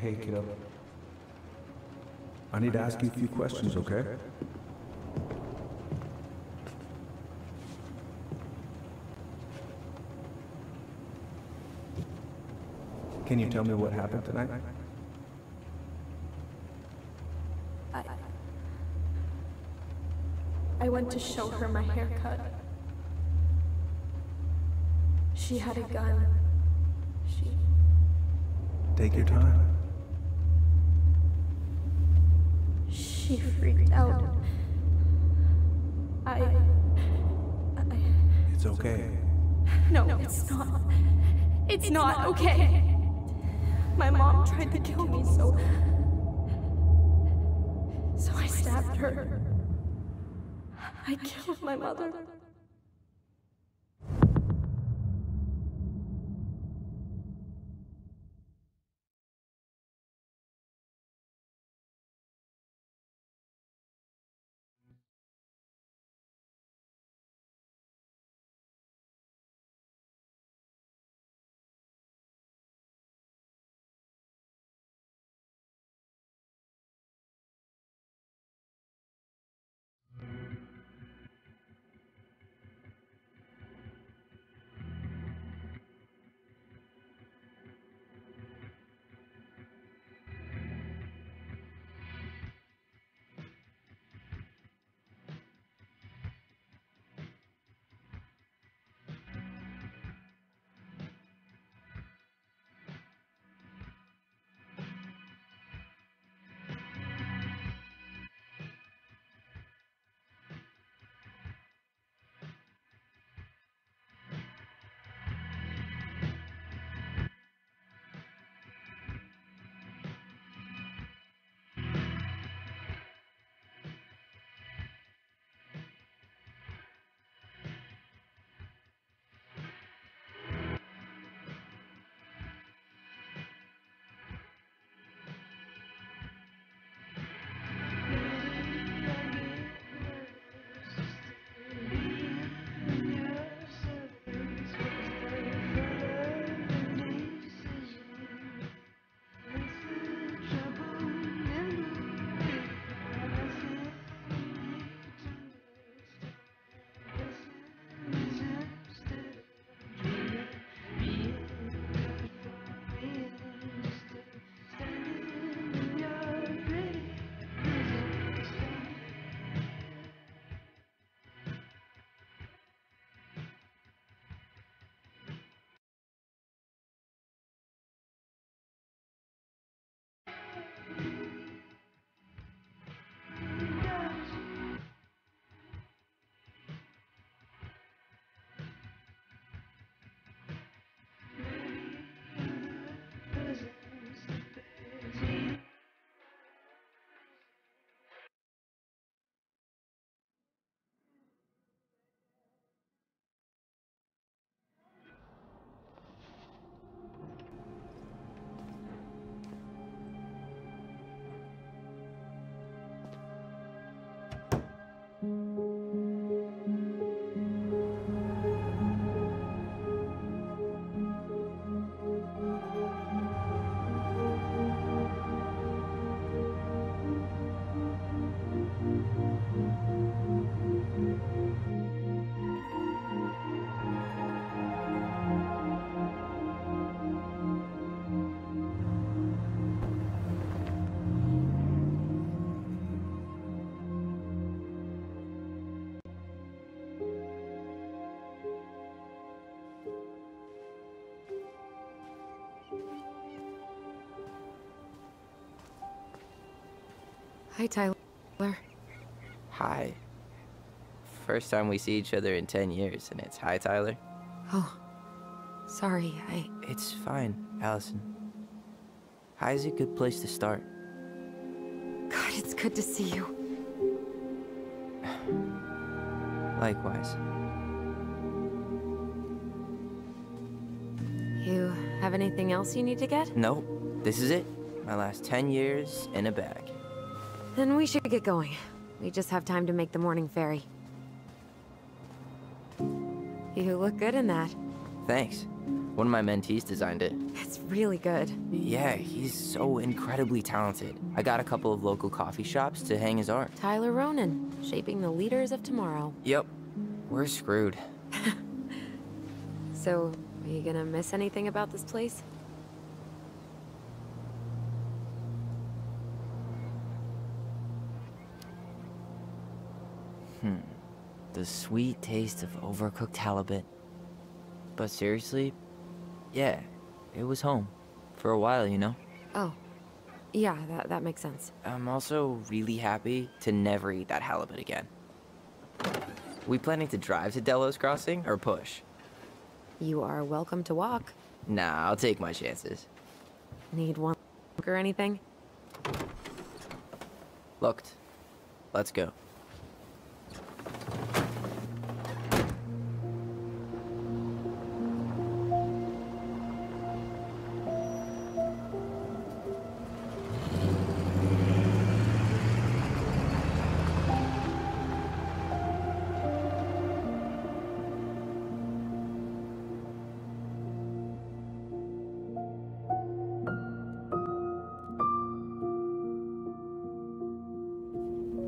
Hey, kiddo. I need to ask you a few questions, okay? Can you tell me what happened tonight? I went to show her my haircut. She had a gun. Take your time. She freaked out. It's okay. No, it's not. It's not okay. My mom tried to kill me, so I stabbed her. I killed my mother. Hi, Tyler. Hi. First time we see each other in 10 years, and it's hi, Tyler. Oh, sorry, It's fine, Allison. Hi's a good place to start. God, it's good to see you. Likewise. You have anything else you need to get? Nope. This is it. My last 10 years in a bag. Then we should get going. We just have time to make the morning ferry. You look good in that. Thanks. One of my mentees designed it. It's really good. Yeah, he's so incredibly talented. I got a couple of local coffee shops to hang his art. Tyler Ronan, shaping the leaders of tomorrow. Yep, we're screwed. So, are you gonna miss anything about this place? The sweet taste of overcooked halibut. But seriously, yeah, it was home. For a while, you know? Oh. Yeah, that makes sense. I'm also really happy to never eat that halibut again. We planning to drive to Delos Crossing or push? You are welcome to walk. Nah, I'll take my chances. Need one or anything? Looked. Let's go.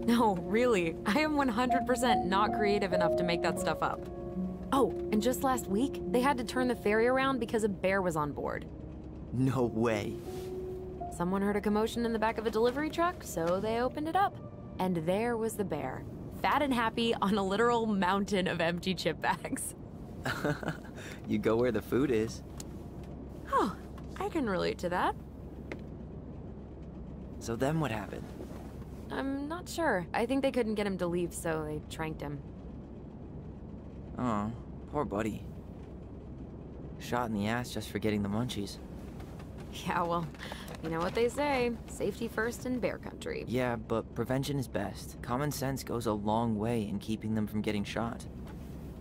No, really. I am 100% not creative enough to make that stuff up. Oh, and just last week, they had to turn the ferry around because a bear was on board. No way. Someone heard a commotion in the back of a delivery truck, so they opened it up. And there was the bear, fat and happy on a literal mountain of empty chip bags. You go where the food is. Oh, I can relate to that. So then what happened? I'm not sure. I think they couldn't get him to leave, so they tranked him. Oh, poor buddy. Shot in the ass just for getting the munchies. Yeah, well, you know what they say. Safety first in bear country. Yeah, but prevention is best. Common sense goes a long way in keeping them from getting shot.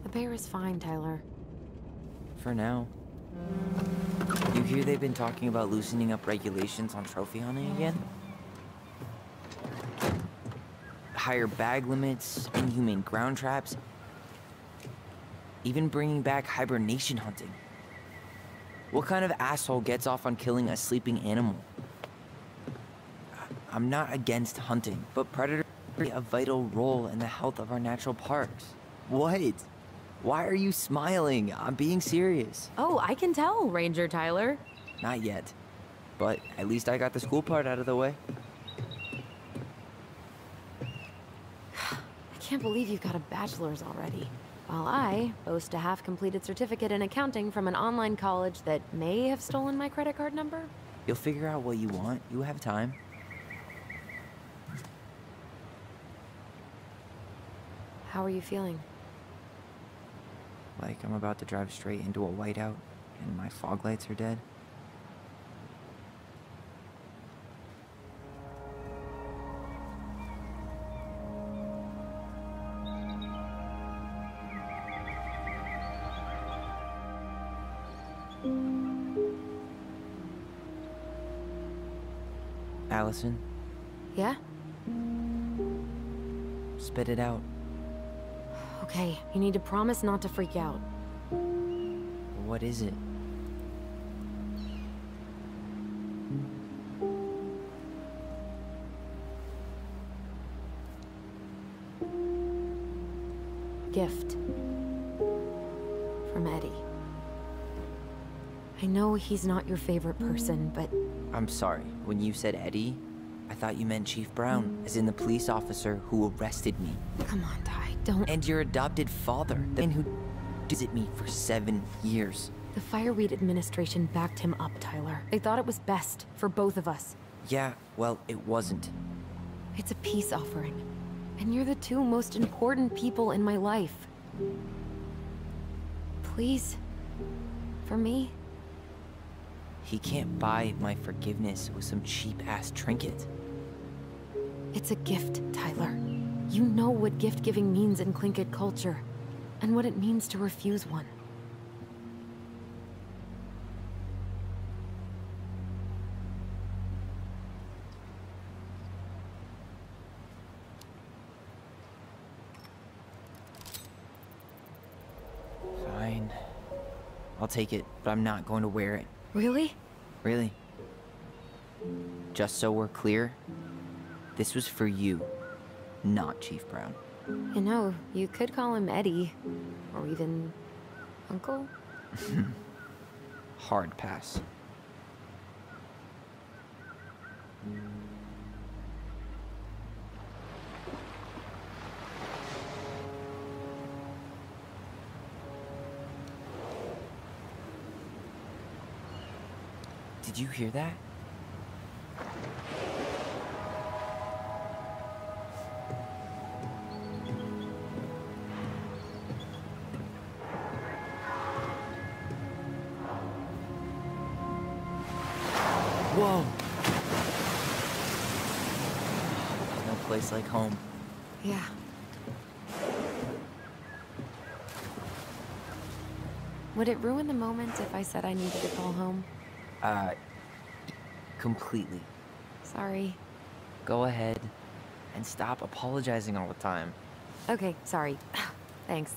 The bear is fine, Tyler. For now. You hear they've been talking about loosening up regulations on trophy hunting again? Higher bag limits, inhumane ground traps, even bringing back hibernation hunting. What kind of asshole gets off on killing a sleeping animal? I'm not against hunting, but predators play a vital role in the health of our natural parks. What? Why are you smiling? I'm being serious. Oh, I can tell, Ranger Tyler. Not yet, but at least I got the school part out of the way. I can't believe you've got a bachelor's already. While I boast a half-completed certificate in accounting from an online college that may have stolen my credit card number. You'll figure out what you want. You have time. How are you feeling? Like I'm about to drive straight into a whiteout and my fog lights are dead. Allison, Yeah? spit it out. Okay, you need to promise not to freak out. What is it? Gift. From Eddie. I know he's not your favorite person, but I'm sorry. When you said Eddie, I thought you meant Chief Brown, as in the police officer who arrested me. come on, Ty, don't. And your adopted father, the man who visited me for 7 years. The Fireweed administration backed him up, Tyler. They thought it was best for both of us. Yeah, well, it wasn't. It's a peace offering. And you're the two most important people in my life. Please? For me? He can't buy my forgiveness with some cheap-ass trinket. It's a gift, Tyler. You know what gift-giving means in Tlingit culture, and what it means to refuse one. Fine. I'll take it, but I'm not going to wear it. Really? Really. Just so we're clear, this was for you, not Chief Brown. You know, you could call him Eddie. Or even... Uncle? Hard pass. Did you hear that? Whoa! There's no place like home. Yeah. Would it ruin the moment if I said I needed to call home? Completely. Sorry. Go ahead and stop apologizing all the time. Okay, sorry. Thanks.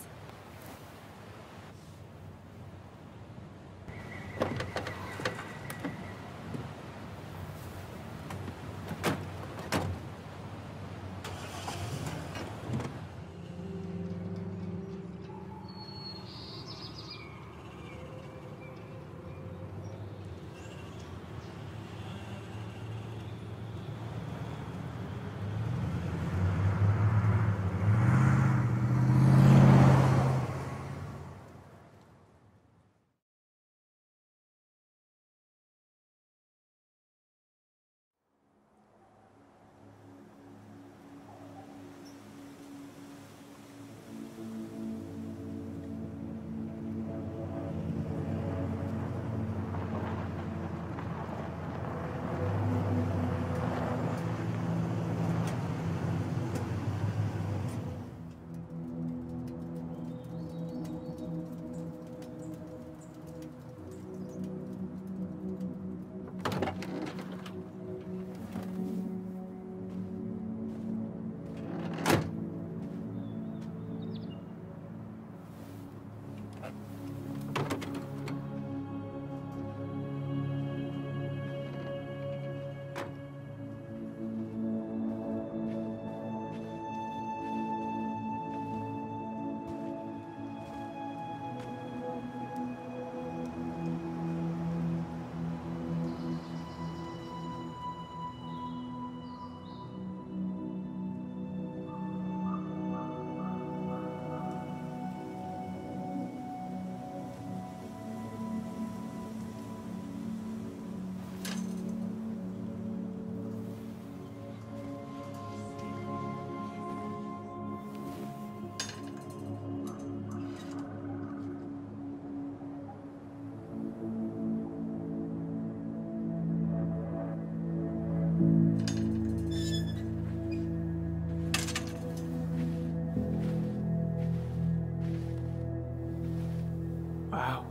Wow.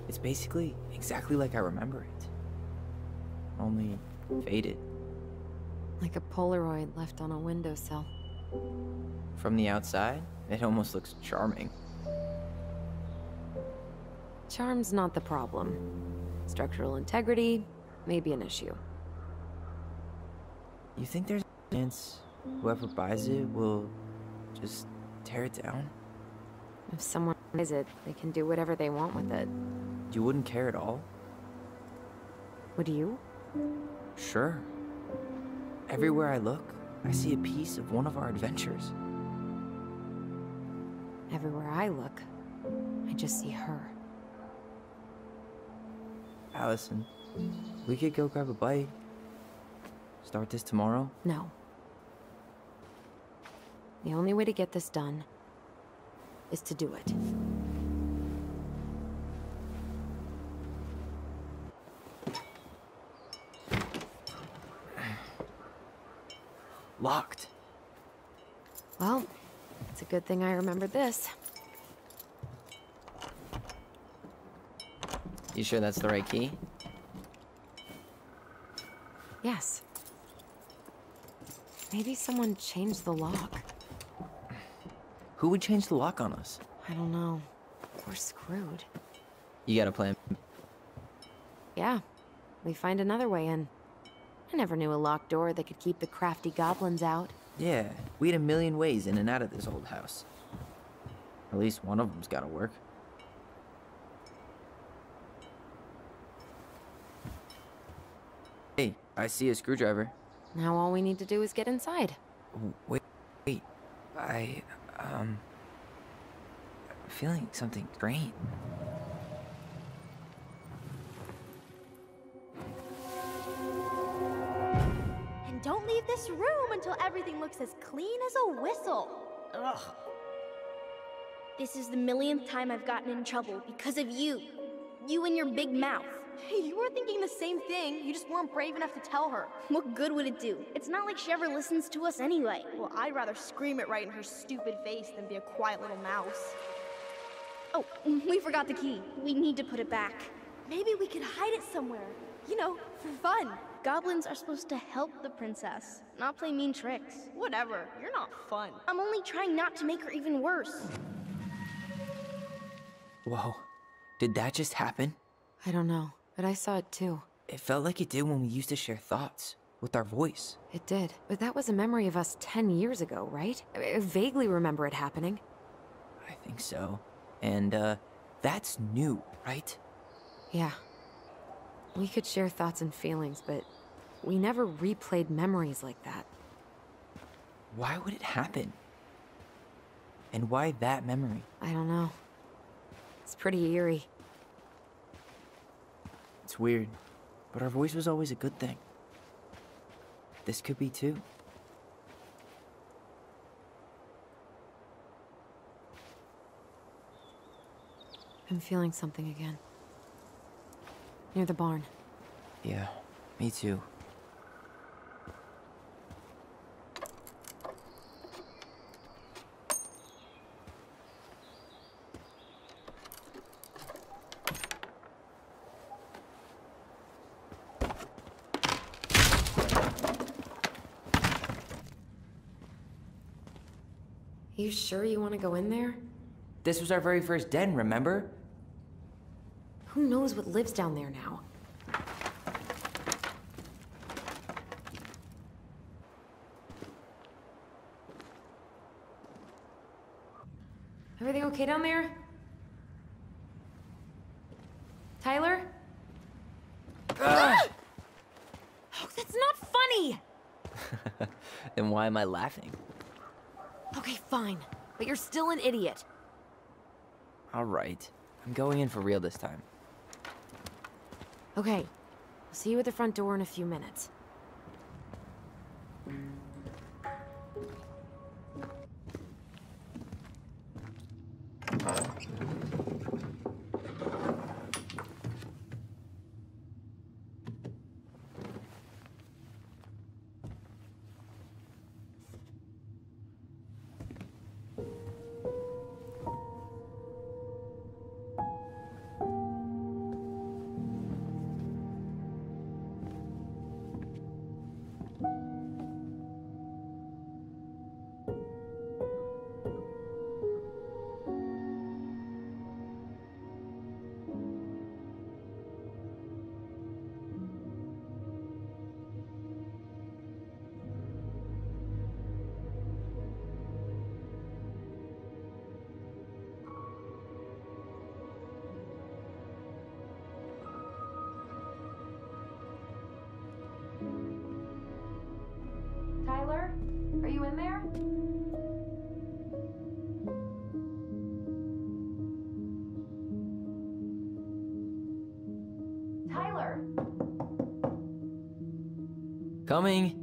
It's basically exactly like I remember it. Only faded. Like a Polaroid left on a windowsill. From the outside, it almost looks charming. Charm's not the problem. Structural integrity may be an issue. You think there's a chance whoever buys it will just tear it down? If someone buys it, they can do whatever they want with it. You wouldn't care at all? Would you? Sure. Everywhere I look, I see a piece of one of our adventures. Everywhere I look, I just see her. Allison, we could go grab a bite. Start this tomorrow? No. The only way to get this done is to do it. Locked. Well, it's a good thing I remembered this. You sure that's the right key? Yes. Maybe someone changed the lock. Who would change the lock on us? I don't know. We're screwed. You got a plan? Yeah, we find another way in. I never knew a locked door that could keep the crafty goblins out. Yeah, we had a million ways in and out of this old house. At least one of them's gotta work. Hey, I see a screwdriver. Now all we need to do is get inside. Wait. I'm feeling something strange. And don't leave this room until everything looks as clean as a whistle. Ugh. This is the millionth time I've gotten in trouble because of you. You and your big mouth. You were thinking the same thing, you just weren't brave enough to tell her. What good would it do? It's not like she ever listens to us anyway. Well, I'd rather scream it right in her stupid face than be a quiet little mouse. Oh, we forgot the key. We need to put it back. Maybe we could hide it somewhere. You know, for fun. Goblins are supposed to help the princess, not play mean tricks. Whatever, you're not fun. I'm only trying not to make her even worse. Whoa, did that just happen? I don't know, but I saw it too. It felt like it did when we used to share thoughts with our voice. It did, but that was a memory of us 10 years ago, right? I vaguely remember it happening. I think so. And, that's new, right? Yeah. We could share thoughts and feelings, but we never replayed memories like that. Why would it happen? And why that memory? I don't know. It's pretty eerie. It's weird, but our voice was always a good thing. This could be too. I'm feeling something again. Near the barn. Yeah, me too. You sure you want to go in there? This was our very first den, remember? Who knows what lives down there now? Everything okay down there? Tyler? Oh, that's not funny! Then why am I laughing? Okay, fine. But you're still an idiot. All right. I'm going in for real this time. Okay. I'll see you at the front door in a few minutes. Tyler? Are you in there? Tyler! Coming!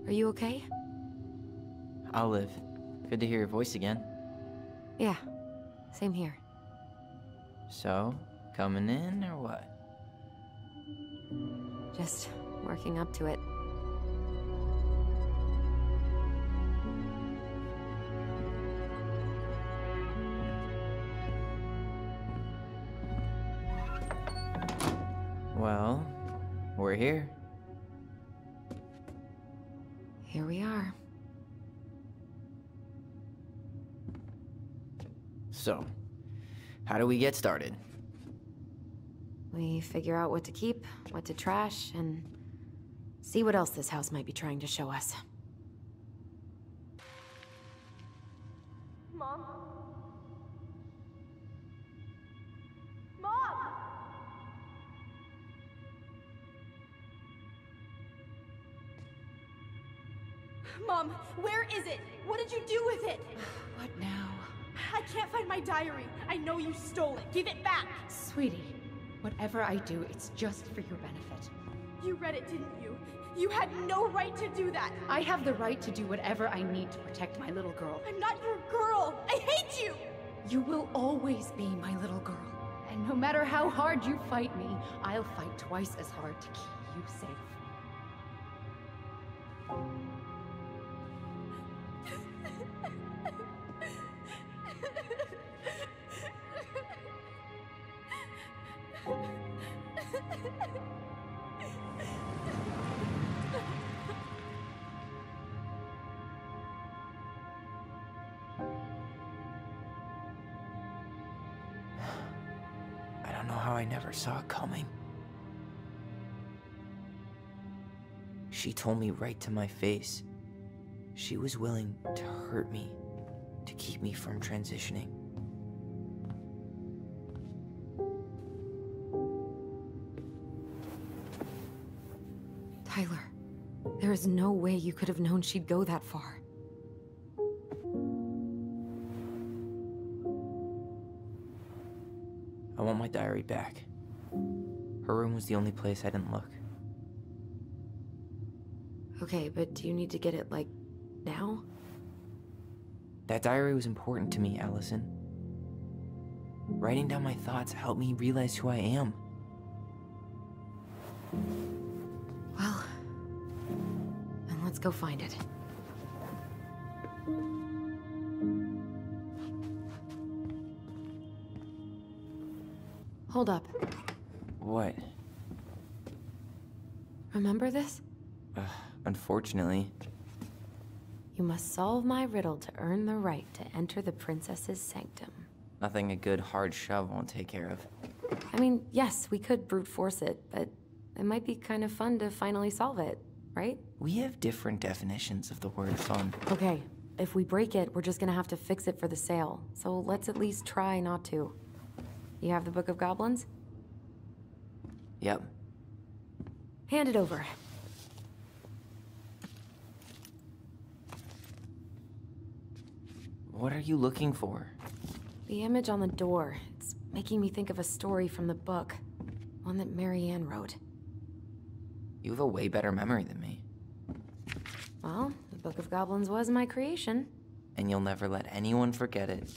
Are you okay? I'll live. Good to hear your voice again. Yeah. Same here. So, coming in or what? Just working up to it. Well, we're here. Here we are. So, how do we get started? We figure out what to keep, what to trash, and see what else this house might be trying to show us. Mom? Mom! Mom, where is it? What did you do with it? What now? I can't find my diary. I know you stole it. Give it back. Sweetie, whatever I do, it's just for your benefit. You read it, didn't you? You had no right to do that. I have the right to do whatever I need to protect my little girl. I'm not your girl. I hate you. You will always be my little girl. And no matter how hard you fight me, I'll fight twice as hard to keep you safe. I don't know how I never saw it coming. She told me right to my face. She was willing to hurt me, to keep me from transitioning. Tyler, there is no way you could have known she'd go that far. I want my diary back. Her room was the only place I didn't look. Okay, but do you need to get it, like, now? That diary was important to me, Allison. Writing down my thoughts helped me realize who I am. Well, then let's go find it. Hold up. What? Remember this? Unfortunately. You must solve my riddle to earn the right to enter the princess's sanctum. Nothing a good hard shove won't take care of. I mean, yes, we could brute force it, but it might be kind of fun to finally solve it, right? We have different definitions of the word fun. Okay, if we break it, we're just gonna have to fix it for the sale. So let's at least try not to. You have the Book of Goblins? Yep. Hand it over. What are you looking for? The image on the door. It's making me think of a story from the book. One that Marianne wrote. You have a way better memory than me. Well, the Book of Goblins was my creation. And you'll never let anyone forget it.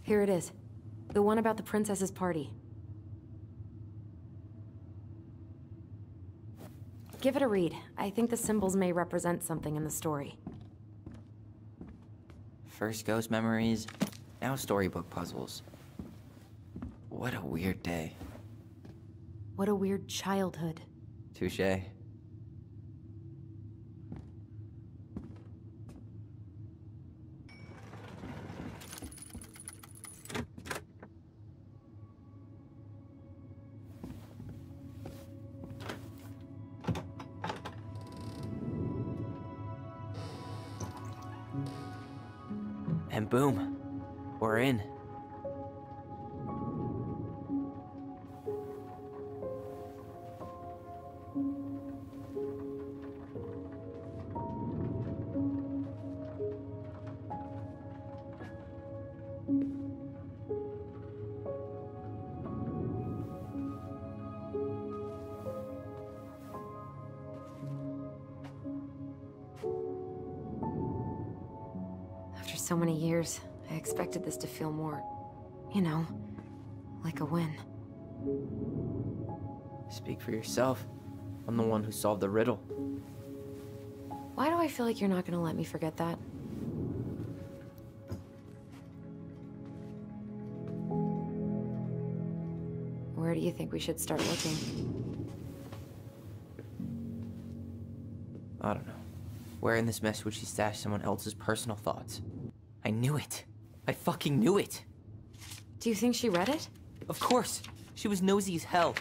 Here it is. The one about the princess's party. Give it a read. I think the symbols may represent something in the story. First ghost memories, now storybook puzzles. What a weird day. What a weird childhood. Touché. And boom, we're in. After so many years, I expected this to feel more, you know, like a win. Speak for yourself. I'm the one who solved the riddle. Why do I feel like you're not gonna let me forget that? Where do you think we should start looking? I don't know. Where in this mess would she stash someone else's personal thoughts? I knew it. I fucking knew it. Do you think she read it? Of course. She was nosy as hell.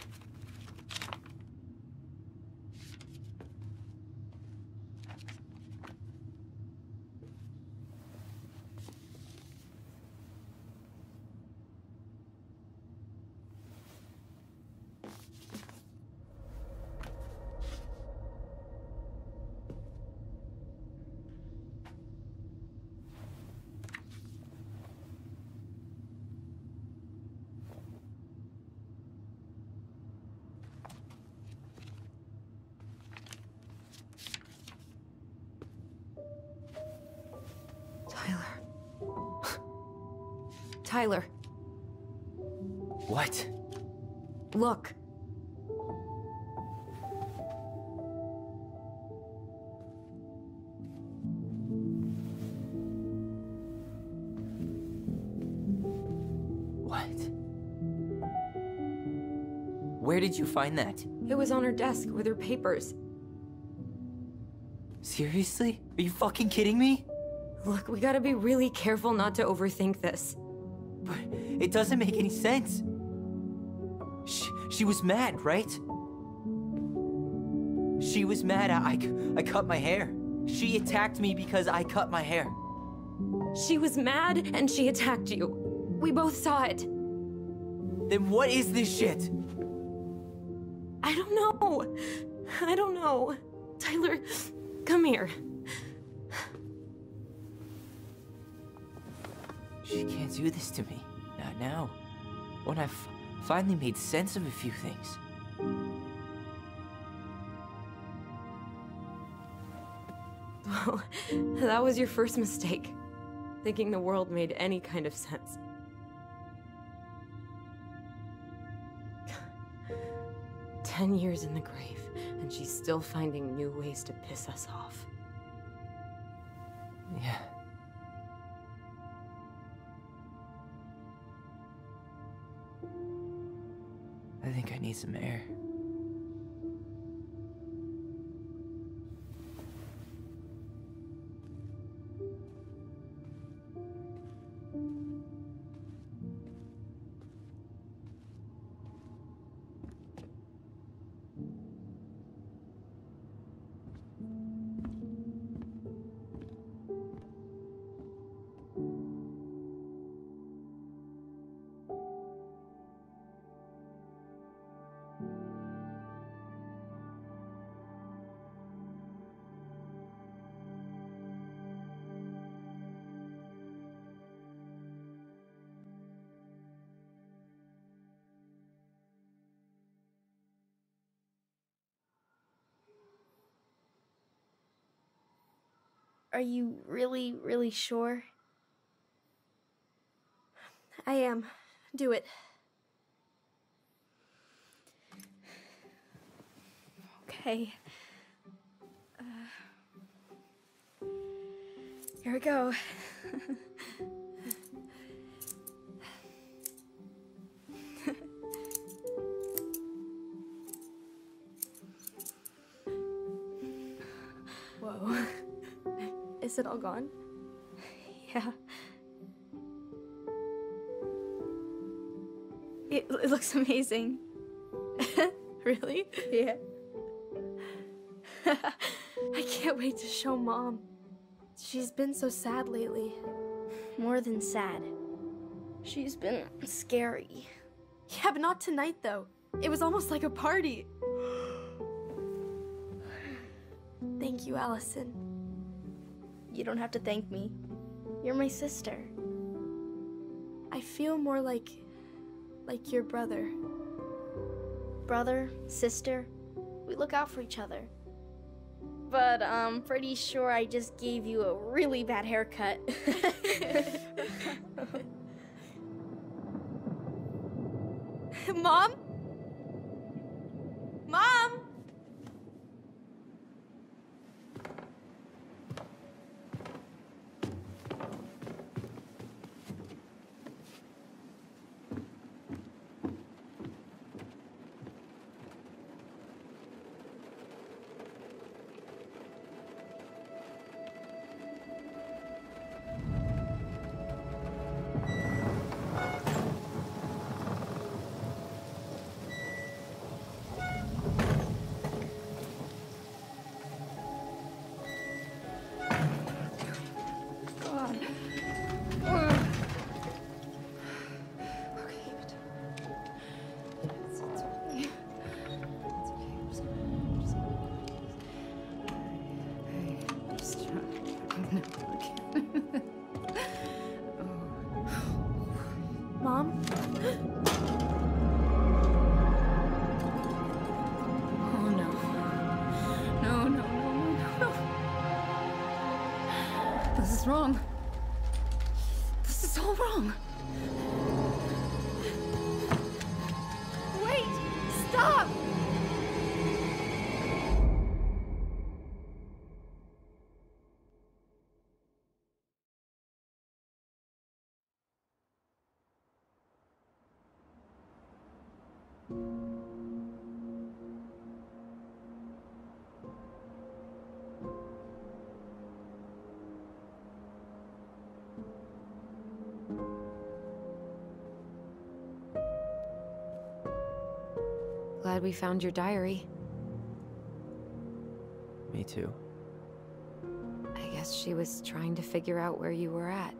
Tyler. What? Look. What? Where did you find that? It was on her desk with her papers. Seriously? Are you fucking kidding me? Look, we gotta be really careful not to overthink this. But it doesn't make any sense. She was mad, right? She was mad I cut my hair. She attacked me because I cut my hair. She was mad and she attacked you. We both saw it. Then what is this shit? I don't know. I don't know. Tyler, come here. She can't do this to me. Not now. When I've finally made sense of a few things. Well, that was your first mistake. Thinking the world made any kind of sense. 10 years in the grave, and she's still finding new ways to piss us off. Yeah. I think I need some air. Are you really, really sure? I am. Do it. Okay. Here we go. Whoa. Is it all gone? Yeah. It looks amazing. Really? Yeah. I can't wait to show Mom. She's been so sad lately. More than sad. She's been scary. Yeah, but not tonight, though. It was almost like a party. Thank you, Allison. You don't have to thank me. You're my sister. I feel more like your brother. Brother, sister, we look out for each other. But I'm pretty sure I just gave you a really bad haircut. Mom? Mom? Mom? Oh no. No, no, no, no, no. This is wrong. This is all wrong. Wait! Stop! Glad we found your diary. Me too. I guess she was trying to figure out where you were at.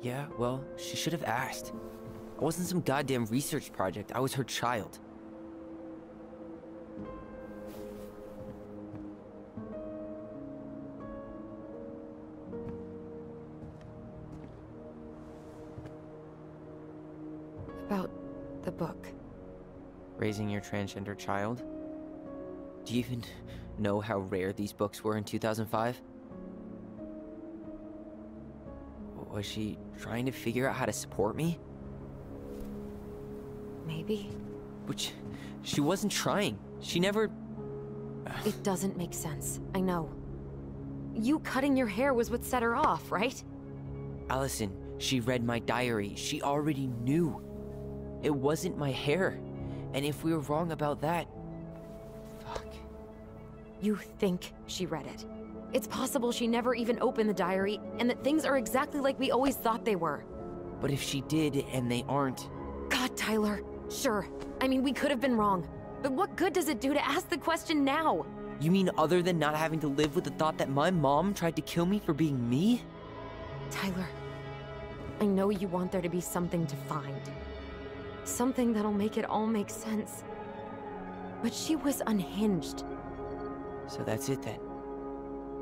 Yeah, well, she should have asked. I wasn't some goddamn research project. I was her child. About the book. Raising your transgender child? Do you even know how rare these books were in 2005? Was she trying to figure out how to support me? Maybe. Which, she wasn't trying. She never... It doesn't make sense. I know. You cutting your hair was what set her off, right? Allison, she read my diary. She already knew. It wasn't my hair. And if we were wrong about that... Fuck. You think she read it. It's possible she never even opened the diary, and that things are exactly like we always thought they were. But if she did, and they aren't... God, Tyler. Sure. I mean, we could have been wrong. But what good does it do to ask the question now? You mean other than not having to live with the thought that my mom tried to kill me for being me? Tyler, I know you want there to be something to find. Something that'll make it all make sense. But she was unhinged. So that's it then.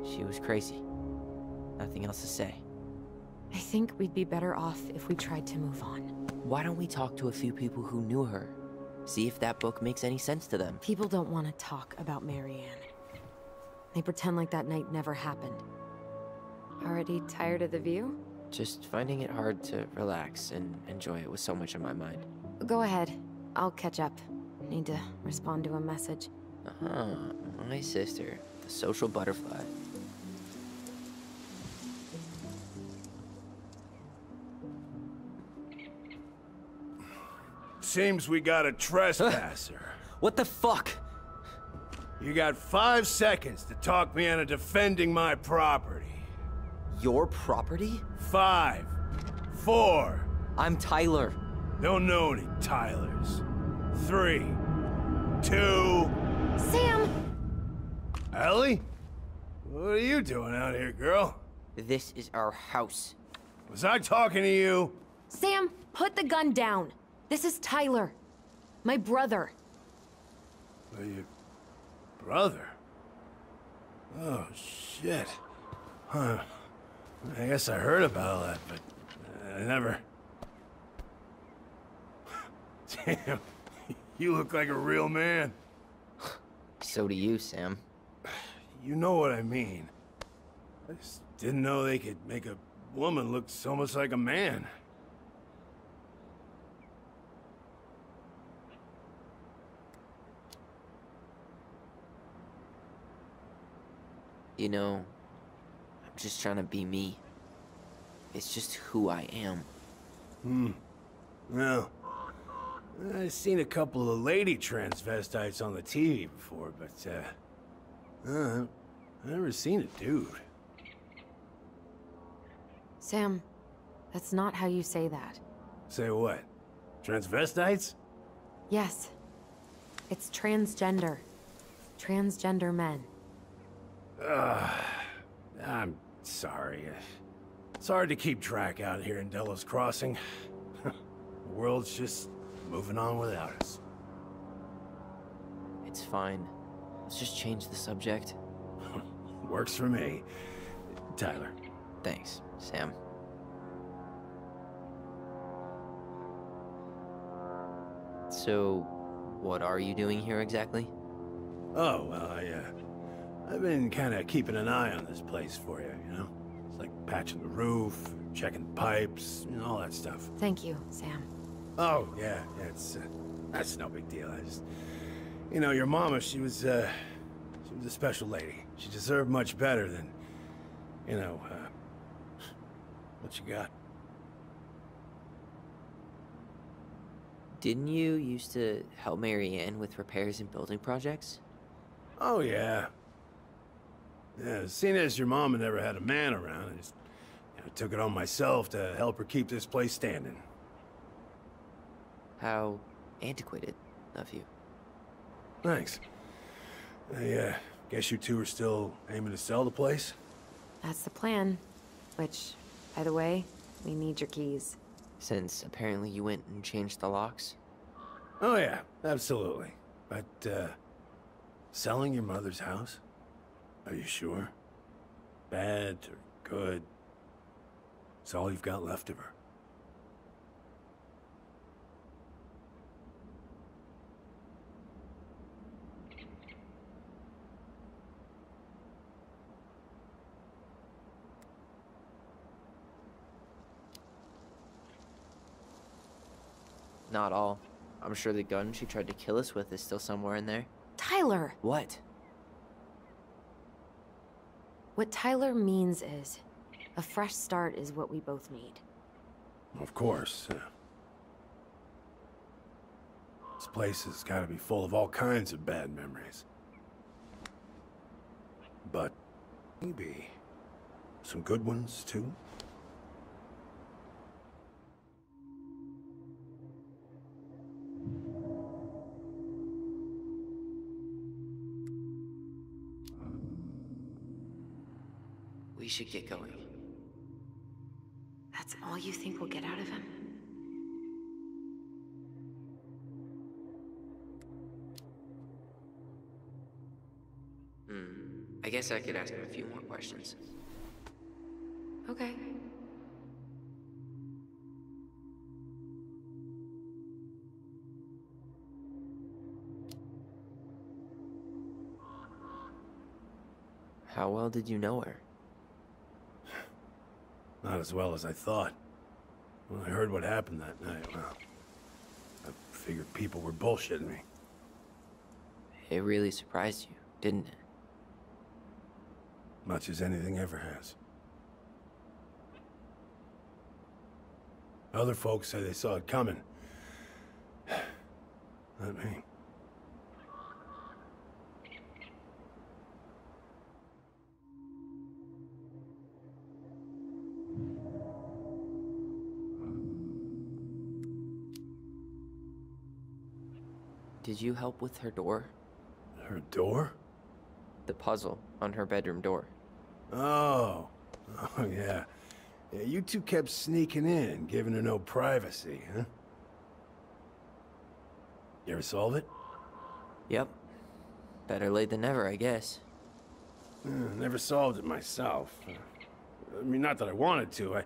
She was crazy. Nothing else to say. I think we'd be better off if we tried to move on. Why don't we talk to a few people who knew her? See if that book makes any sense to them. People don't want to talk about Marianne. They pretend like that night never happened. Already tired of the view? Just finding it hard to relax and enjoy it with so much on my mind. Go ahead. I'll catch up. Need to respond to a message. My sister, the social butterfly. Seems we got a trespasser. What the fuck? You got 5 seconds to talk me into defending my property. Your property? 5, 4. I'm Tyler. Don't know any Tylers. 3, 2. Sam! Ellie? What are you doing out here, girl? This is our house. Was I talking to you? Sam, put the gun down. This is Tyler. My brother. Your brother? Oh, shit. Huh. I guess I heard about all that, but I never... Damn, you look like a real man. So do you, Sam. You know what I mean. I just didn't know they could make a woman look so much like a man. You know, I'm just trying to be me. It's just who I am. Well, I've seen a couple of lady transvestites on the TV before, but, I've never seen a dude. Sam, that's not how you say that. Say what? Transvestites? Yes. It's transgender. Transgender men. I'm sorry. It's hard to keep track out here in Delos Crossing. The world's just moving on without us. It's fine. Let's just change the subject. Works for me. Tyler, Thanks, Sam. So, what are you doing here exactly? Oh, well, I've been kind of keeping an eye on this place for you, you know? It's like patching the roof, checking pipes, you know, all that stuff. Thank you, Sam. Oh, yeah, that's no big deal. You know, your mama, she was a special lady. She deserved much better than, you know, what you got. Didn't you used to help Mary Ann with repairs and building projects? Oh, yeah. Yeah, seeing as your mama never had a man around, I just took it on myself to help her keep this place standing. How antiquated of you. Thanks. I guess you two are still aiming to sell the place? That's the plan. Which, by the way, we need your keys. Since apparently you went and changed the locks? Oh yeah, absolutely. But, selling your mother's house? Are you sure? Bad or good? It's all you've got left of her. Not all. I'm sure the gun she tried to kill us with is still somewhere in there. Tyler! What? What Tyler means is, a fresh start is what we both need. Of course. This place has got to be full of all kinds of bad memories. But maybe some good ones, too? We should get going. That's all you think we'll get out of him? I guess I could ask him a few more questions. Okay. How well did you know her? Not as well as I thought. When I heard what happened that night, well, I figured people were bullshitting me. It really surprised you, didn't it? Much as anything ever has. Other folks say they saw it coming. Not me. Did you help with her door? Her door? The puzzle on her bedroom door. Oh. Oh, yeah. Yeah, you two kept sneaking in, giving her no privacy, huh? You ever solve it? Yep. Better late than never, I guess. Never solved it myself. I mean, not that I wanted to.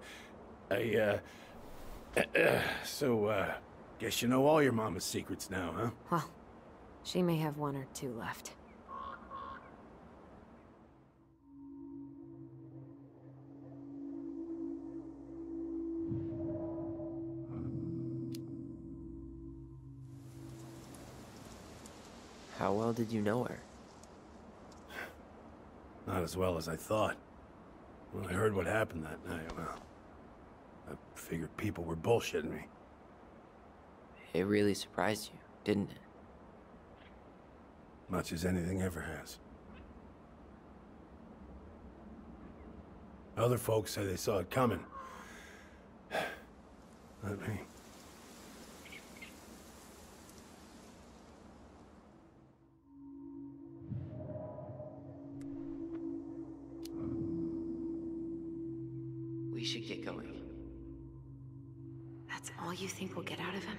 Guess you know all your mama's secrets now, huh? Well, she may have one or two left. How well did you know her? Not as well as I thought. When I heard what happened that night, well, I figured people were bullshitting me. It really surprised you, didn't it? Much as anything ever has. Other folks say they saw it coming. Not me. We should get going. That's all you think we'll get out of him?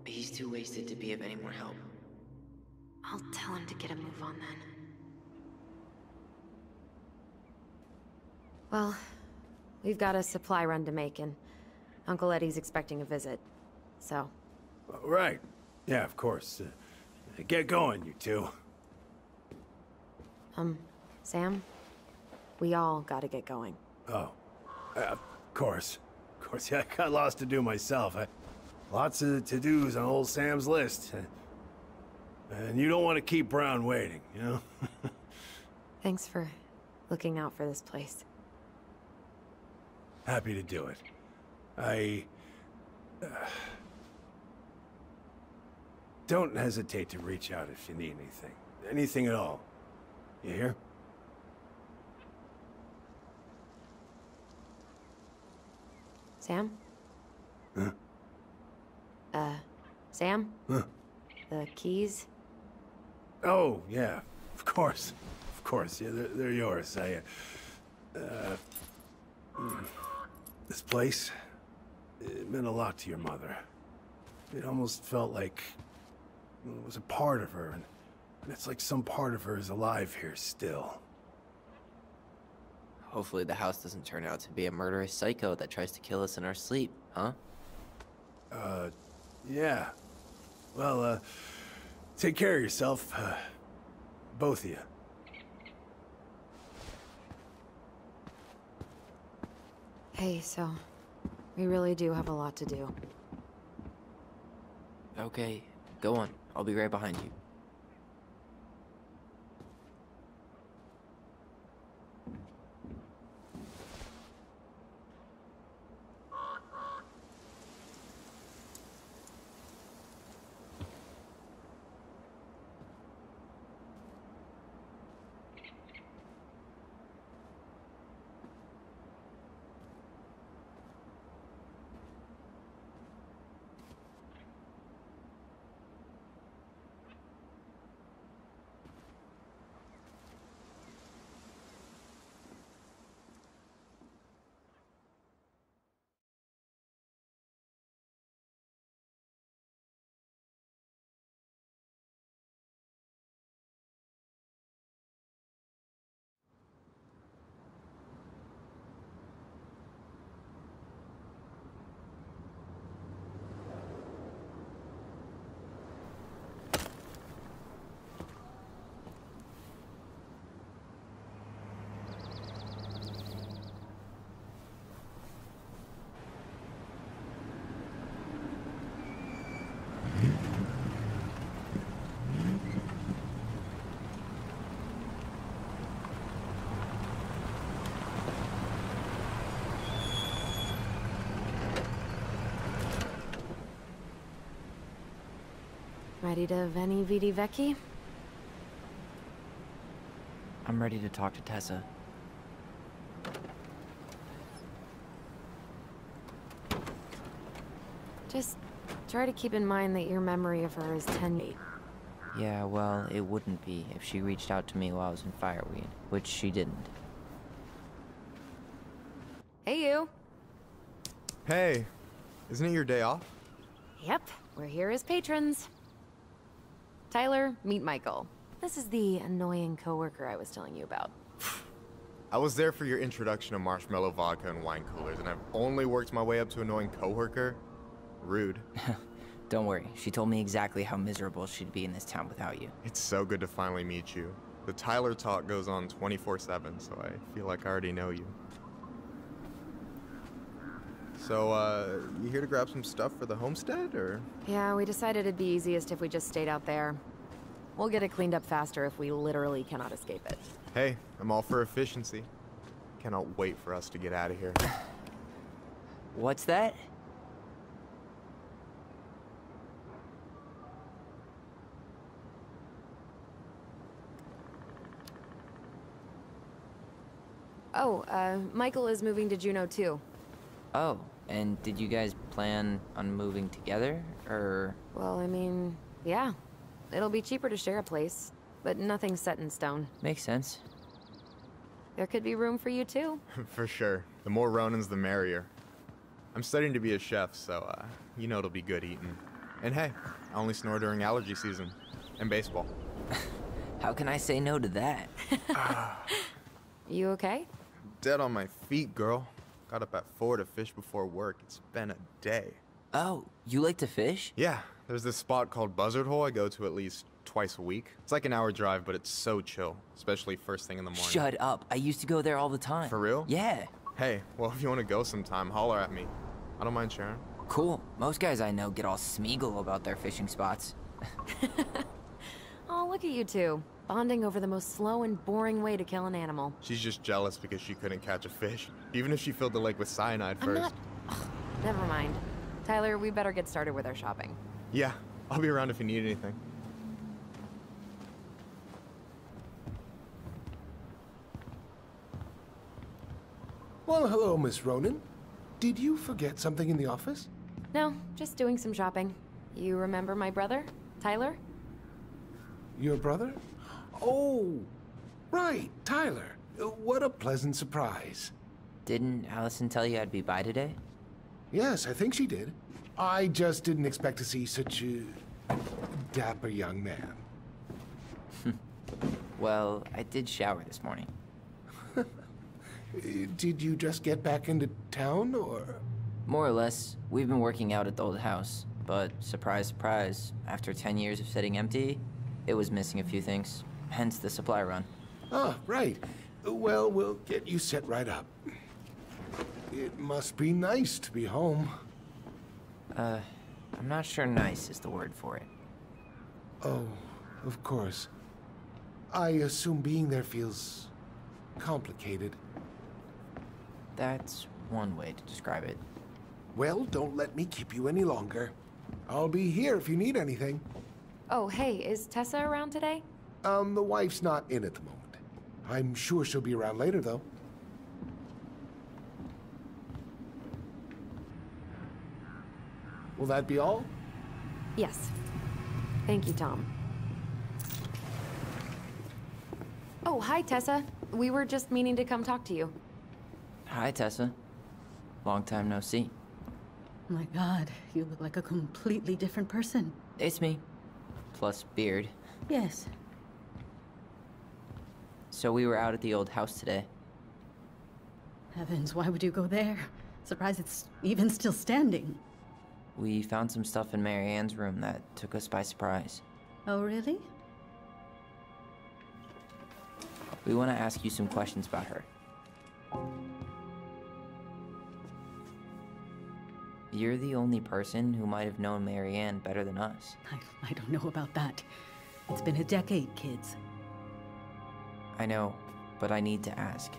He's he's too wasted to be of any more help. I'll tell him to get a move on then. Well, we've got a supply run to make, and Uncle Eddie's expecting a visit. So... Right. Yeah, of course. Get going, you two. Sam? We all gotta get going. Oh. Of course. Of course, yeah, I got lots to do myself. Lots of to-dos on old Sam's list. And you don't want to keep Brown waiting, you know? Thanks for looking out for this place. Happy to do it. Don't hesitate to reach out if you need anything. Anything at all. You hear? Sam? Huh? Sam? Huh? The keys? Oh, yeah. Of course. Of course. Yeah, they're yours. This place, it meant a lot to your mother. It almost felt like it was a part of her, and it's like some part of her is alive here still. Hopefully the house doesn't turn out to be a murderous psycho that tries to kill us in our sleep, huh? Yeah. Well, take care of yourself, both of you. Hey, so... we really do have a lot to do. Okay, go on. I'll be right behind you. Ready to Veni Vidi Vici? I'm ready to talk to Tessa. Just try to keep in mind that your memory of her is 10 feet. Yeah, well, it wouldn't be if she reached out to me while I was in Fireweed, which she didn't. Hey, you. Hey, isn't it your day off? Yep, we're here as patrons. Tyler, meet Michael. This is the annoying coworker I was telling you about. I was there for your introduction to marshmallow vodka and wine coolers, and I've only worked my way up to annoying coworker. Rude. Don't worry, she told me exactly how miserable she'd be in this town without you. It's so good to finally meet you. The Tyler talk goes on 24/7, so I feel like I already know you. So, you here to grab some stuff for the homestead, or? Yeah, we decided it'd be easiest if we just stayed out there. We'll get it cleaned up faster if we literally cannot escape it. Hey, I'm all for efficiency. Cannot wait for us to get out of here. What's that? Oh, Michael is moving to Juneau too. Oh, and did you guys plan on moving together, or? Well, I mean, yeah. It'll be cheaper to share a place, but nothing's set in stone. Makes sense. There could be room for you too. For sure. The more Ronins, the merrier. I'm studying to be a chef, so, you know it'll be good eating. And hey, I only snore during allergy season. And baseball. How can I say no to that? You okay? Dead on my feet, girl. Got up at 4 to fish before work. It's been a day. Oh, you like to fish? Yeah, there's this spot called Buzzard Hole I go to at least twice a week. It's like an hour drive, but it's so chill, especially first thing in the morning. Shut up. I used to go there all the time. For real? Yeah. Hey, well, if you want to go sometime, holler at me. I don't mind sharing. Cool. Most guys I know get all Smeagol about their fishing spots. Oh, look at you two. Bonding over the most slow and boring way to kill an animal. She's just jealous because she couldn't catch a fish, even if she filled the lake with cyanide I'm first. not... Ugh, never mind. Tyler, we better get started with our shopping. Yeah, I'll be around if you need anything. Well, hello, Miss Ronan. Did you forget something in the office? No, just doing some shopping. You remember my brother, Tyler? Your brother? Oh, right, Tyler. What a pleasant surprise. Didn't Allison tell you I'd be by today? Yes, I think she did. I just didn't expect to see such a dapper young man. Well, I did shower this morning. Did you just get back into town, or...? More or less. We've been working out at the old house. But, surprise, surprise, after 10 years of sitting empty, it was missing a few things. Hence the supply run. Ah, right. Well, we'll get you set right up. It must be nice to be home. I'm not sure nice is the word for it. Oh, of course. I assume being there feels complicated. That's one way to describe it. Well, don't let me keep you any longer. I'll be here if you need anything. Oh, hey, is Tessa around today? The wife's not in at the moment. I'm sure she'll be around later, though. Will that be all? Yes. Thank you, Tom. Oh, hi, Tessa. We were just meaning to come talk to you. Hi, Tessa. Long time no see. My God, you look like a completely different person. It's me. Plus beard. Yes. So we were out at the old house today. Heavens, why would you go there? Surprised it's even still standing. We found some stuff in Mary Ann's room that took us by surprise. Oh, really? We want to ask you some questions about her. You're the only person who might have known Mary Ann better than us. I don't know about that. It's been a decade, kids. I know, but I need to ask.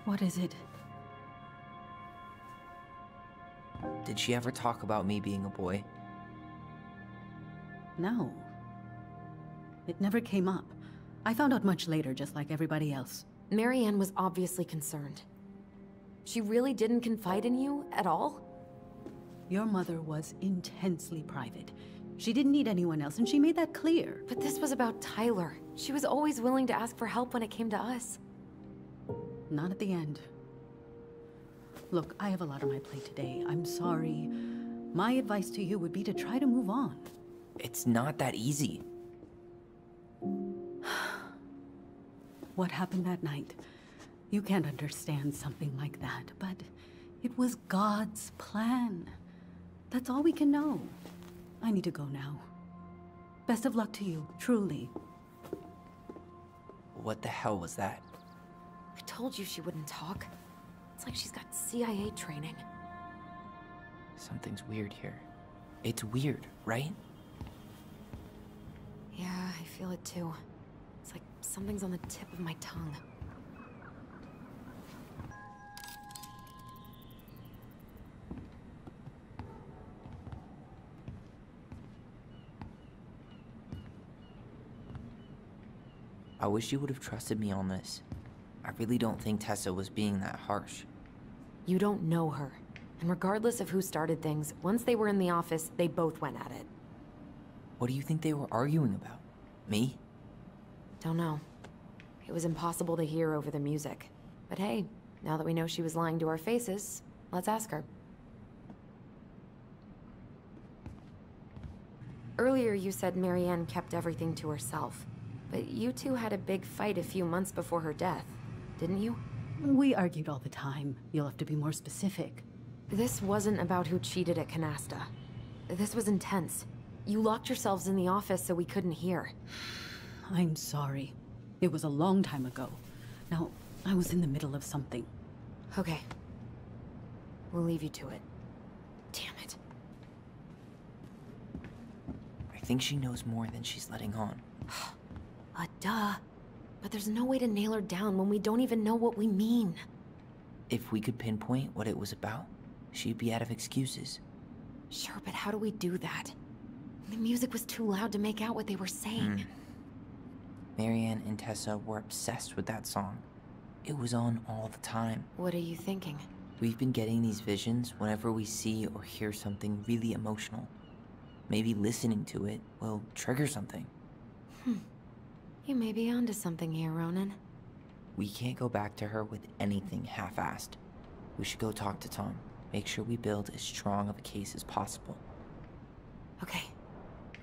What is it? Did she ever talk about me being a boy? No. It never came up. I found out much later, just like everybody else. Mary Ann was obviously concerned. She really didn't confide in you at all? Your mother was intensely private. She didn't need anyone else, and she made that clear. But this was about Tyler. She was always willing to ask for help when it came to us. Not at the end. Look, I have a lot on my plate today. I'm sorry. My advice to you would be to try to move on. It's not that easy. What happened that night? You can't understand something like that, but it was God's plan. That's all we can know. I need to go now. Best of luck to you, truly. What the hell was that? I told you she wouldn't talk. It's like she's got CIA training. Something's weird here. It's weird, right? Yeah, I feel it too. It's like something's on the tip of my tongue. I wish you would have trusted me on this. I really don't think Tessa was being that harsh. You don't know her. And regardless of who started things, once they were in the office, they both went at it. What do you think they were arguing about? Me? Don't know. It was impossible to hear over the music. But hey, now that we know she was lying to our faces, let's ask her. Earlier you said Marianne kept everything to herself. But you two had a big fight a few months before her death, didn't you? We argued all the time. You'll have to be more specific. This wasn't about who cheated at Canasta. This was intense. You locked yourselves in the office so we couldn't hear. I'm sorry. It was a long time ago. Now, I was in the middle of something. Okay. We'll leave you to it. Damn it. I think she knows more than she's letting on. Duh. But there's no way to nail her down when we don't even know what we mean. If we could pinpoint what it was about, she'd be out of excuses. Sure, but how do we do that? The music was too loud to make out what they were saying. Marianne and Tessa were obsessed with that song. It was on all the time. What are you thinking? We've been getting these visions whenever we see or hear something really emotional. Maybe listening to it will trigger something. You may be onto something here, Ronan. We can't go back to her with anything half-assed. We should go talk to Tom. Make sure we build as strong of a case as possible. Okay.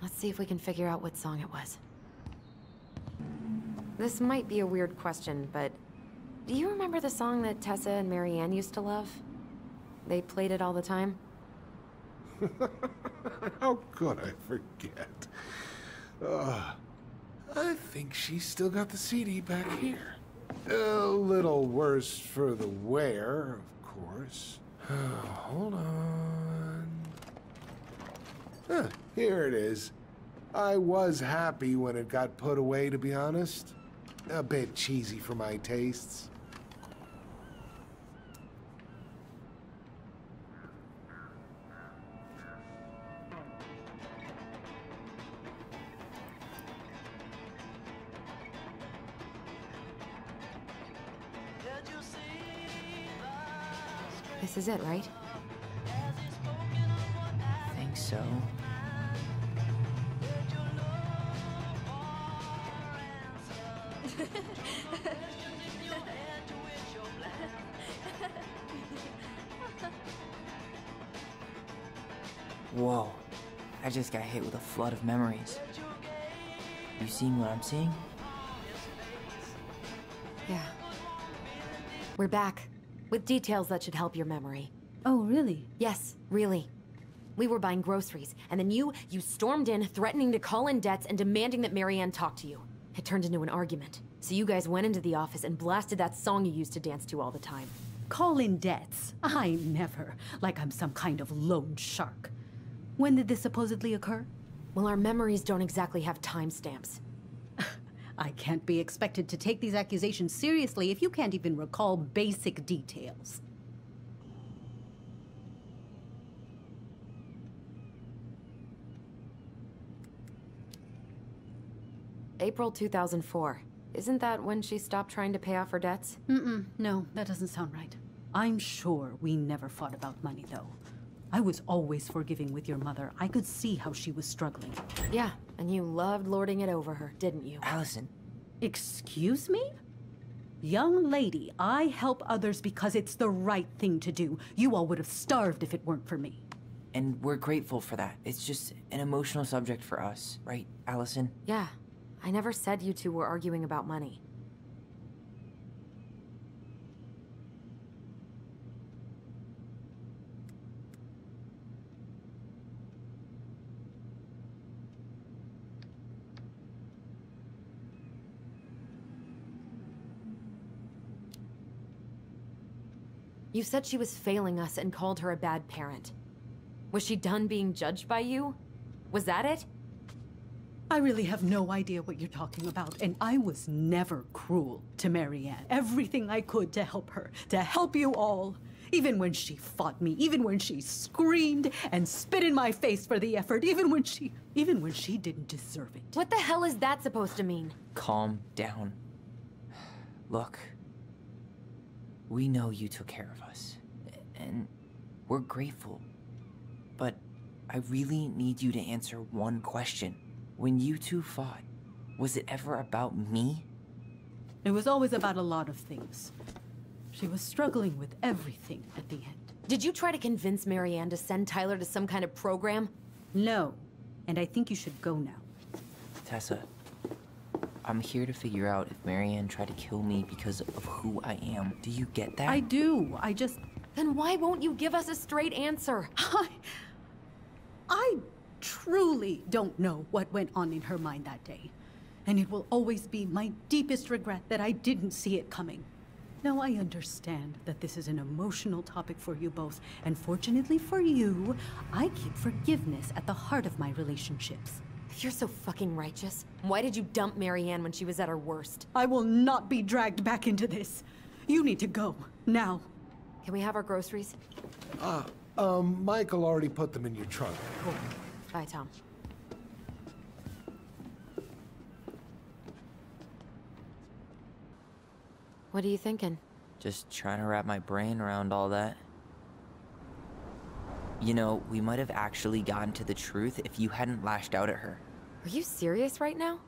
Let's see if we can figure out what song it was. This might be a weird question, but do you remember the song that Tessa and Marianne used to love? They played it all the time? How could I forget? I think she's still got the CD back here. A little worse for the wear, of course. Hold on. Here it is. I was happy when it got put away, to be honest. A bit cheesy for my tastes. This is it, right? I think so. Whoa. I just got hit with a flood of memories. You seeing what I'm seeing? Yeah. We're back. With details that should help your memory. Oh, really? Yes, really. We were buying groceries, and then you stormed in, threatening to call in debts and demanding that Marianne talk to you. It turned into an argument. So you guys went into the office and blasted that song you used to dance to all the time. Call in debts? I never. Like I'm some kind of loan shark. When did this supposedly occur? Well, our memories don't exactly have timestamps. I can't be expected to take these accusations seriously if you can't even recall basic details. April 2004. Isn't that when she stopped trying to pay off her debts? No, that doesn't sound right. I'm sure we never fought about money, though. I was always forgiving with your mother. I could see how she was struggling. Yeah, and you loved lording it over her, didn't you? Allison. Excuse me? Young lady, I help others because it's the right thing to do. You all would have starved if it weren't for me. And we're grateful for that. It's just an emotional subject for us, right, Allison? Yeah. I never said you two were arguing about money. You said she was failing us and called her a bad parent. Was she done being judged by you? Was that it? I really have no idea what you're talking about, and I was never cruel to Marianne. Everything I could to help her, to help you all. Even when she fought me, even when she screamed and spit in my face for the effort, even when she didn't deserve it. What the hell is that supposed to mean? Calm down. Look, we know you took care of us, and we're grateful. But I really need you to answer one question. When you two fought, was it ever about me? It was always about a lot of things. She was struggling with everything at the end. Did you try to convince Marianne to send Tyler to some kind of program? No. and I think you should go now. Tessa, I'm here to figure out if Marianne tried to kill me because of who I am. Do you get that? I do. Then why won't you give us a straight answer? I truly don't know what went on in her mind that day. And it will always be my deepest regret that I didn't see it coming. Now, I understand that this is an emotional topic for you both, and fortunately for you, I keep forgiveness at the heart of my relationships. If you're so fucking righteous, why did you dump Marianne when she was at her worst? I will not be dragged back into this. You need to go, now. Can we have our groceries? Michael already put them in your trunk. Cool. Bye, Tom. What are you thinking? Just trying to wrap my brain around all that. You know, we might have actually gotten to the truth if you hadn't lashed out at her. Are you serious right now?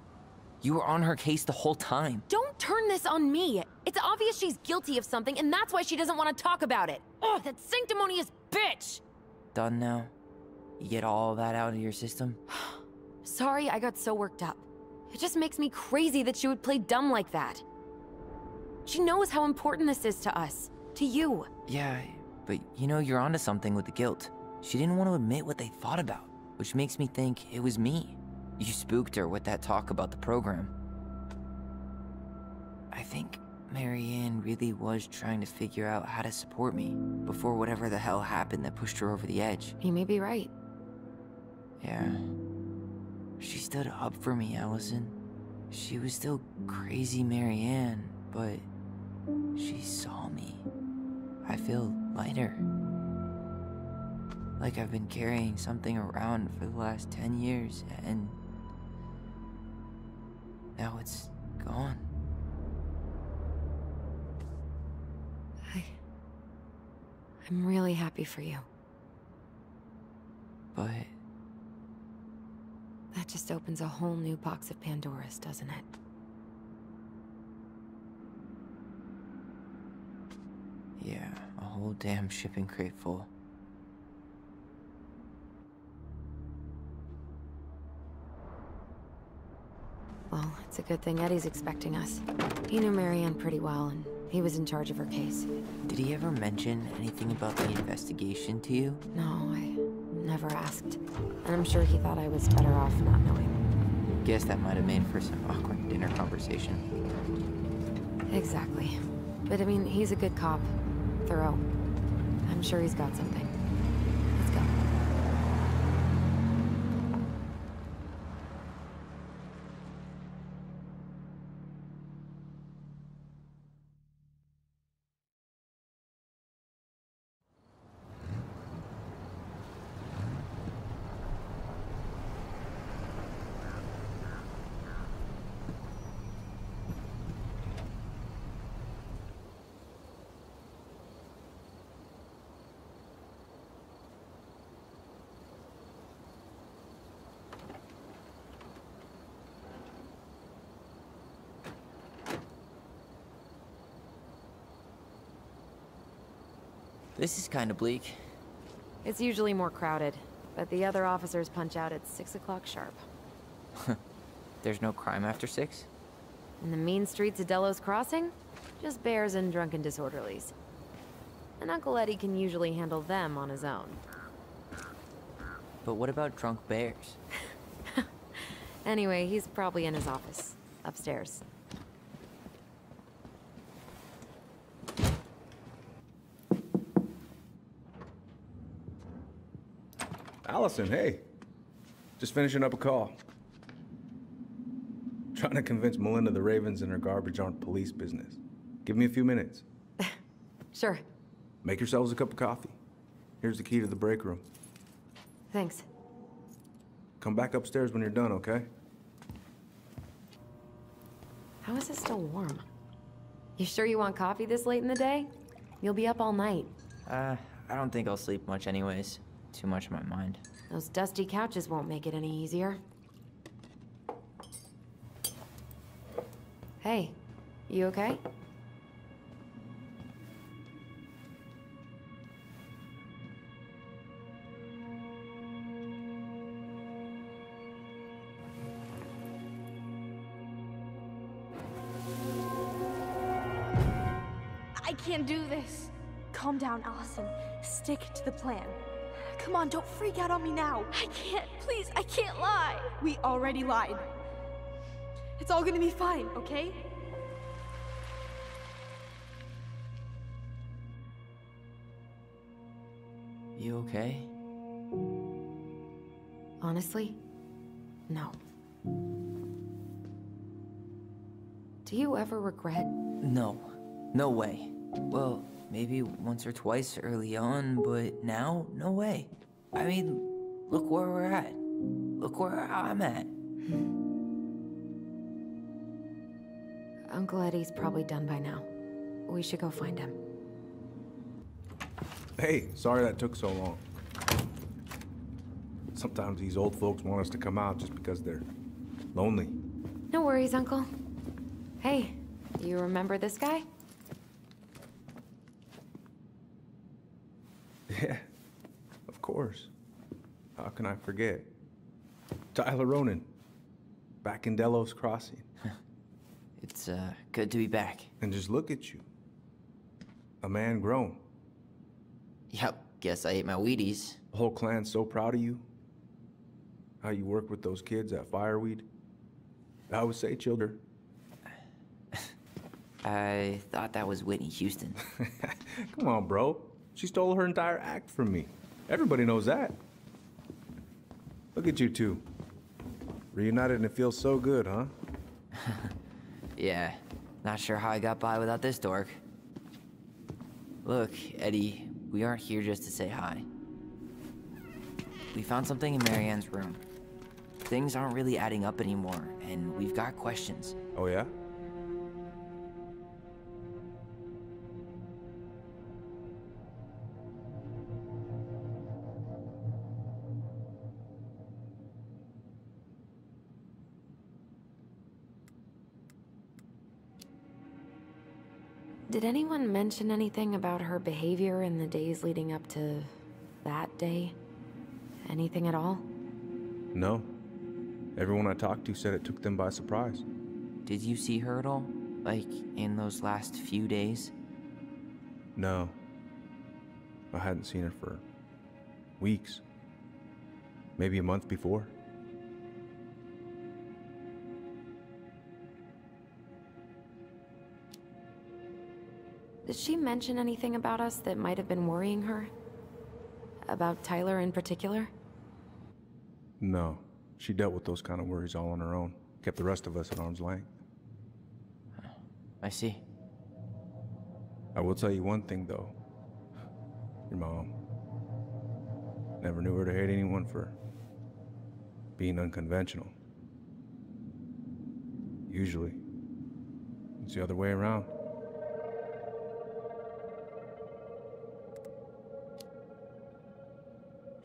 You were on her case the whole time. Don't turn this on me! It's obvious she's guilty of something, and that's why she doesn't want to talk about it! Ugh, that sanctimonious bitch! Done now? You get all that out of your system? Sorry I got so worked up. It just makes me crazy that she would play dumb like that. She knows how important this is to us. To you. Yeah, but you know, you're onto something with the guilt. She didn't want to admit what they thought about, which makes me think it was me. You spooked her with that talk about the program. I think Marianne really was trying to figure out how to support me before whatever the hell happened that pushed her over the edge. You may be right. Yeah. She stood up for me, Allison. She was still crazy Marianne, but she saw me. I feel lighter. Like I've been carrying something around for the last 10 years, and now it's gone. I'm really happy for you. But that just opens a whole new box of Pandora's, doesn't it? yeah, a whole damn shipping crate full. Well, it's a good thing Eddie's expecting us. He knew Marianne pretty well, and he was in charge of her case. Did he ever mention anything about the investigation to you? No, I never asked. And I'm sure he thought I was better off not knowing. Guess that might have made for some awkward dinner conversation. Exactly. But I mean, he's a good cop. Thorough. I'm sure he's got something. Let's go. This is kind of bleak. It's usually more crowded, but the other officers punch out at 6 o'clock sharp. There's no crime after 6? In the mean streets of Delos Crossing, just bears and drunken disorderlies. And Uncle Eddie can usually handle them on his own. But what about drunk bears? Anyway, he's probably in his office, upstairs. Allison, hey. Just finishing up a call. Trying to convince Melinda the Ravens and her garbage aren't police business. Give me a few minutes. Sure. Make yourselves a cup of coffee. Here's the key to the break room. Thanks. Come back upstairs when you're done, okay? How is it still warm? You sure you want coffee this late in the day? You'll be up all night. I don't think I'll sleep much anyways. Too much on my mind. Those dusty couches won't make it any easier. Hey, you okay? I can't do this. Calm down, Allison. Stick to the plan. Come on, don't freak out on me now. I can't, please, I can't lie. We already lied. It's all gonna be fine, okay? You okay? Honestly, no. Do you ever regret? No. No way. Well, maybe once or twice early on, but now, no way. I mean, look where we're at. Look where I'm at. Uncle Eddie's probably done by now. We should go find him. Hey, sorry that took so long. Sometimes these old folks want us to come out just because they're lonely. No worries, Uncle. Hey, do you remember this guy? Yeah, of course. How can I forget? Tyler Ronan, back in Delos Crossing. It's, good to be back. And just look at you. A man grown. Yep, guess I ate my Wheaties. The whole clan's so proud of you. How you work with those kids at Fireweed. I would say Childer. I thought that was Whitney Houston. Come on, bro. She stole her entire act from me. Everybody knows that. Look at you two. Reunited and it feels so good, huh? Yeah, not sure how I got by without this dork. Look, Eddie, we aren't here just to say hi. We found something in Marianne's room. Things aren't really adding up anymore, and we've got questions. Oh, yeah? Did anyone mention anything about her behavior in the days leading up to that day? Anything at all? No. Everyone I talked to said it took them by surprise. Did you see her at all? Like, in those last few days? No. I hadn't seen her for weeks. Maybe a month before. Did she mention anything about us that might have been worrying her? About Tyler in particular? No. She dealt with those kind of worries all on her own. Kept the rest of us at arm's length. I see. I will tell you one thing, though. Your mom. Never knew her to hate anyone for being unconventional. Usually, it's the other way around.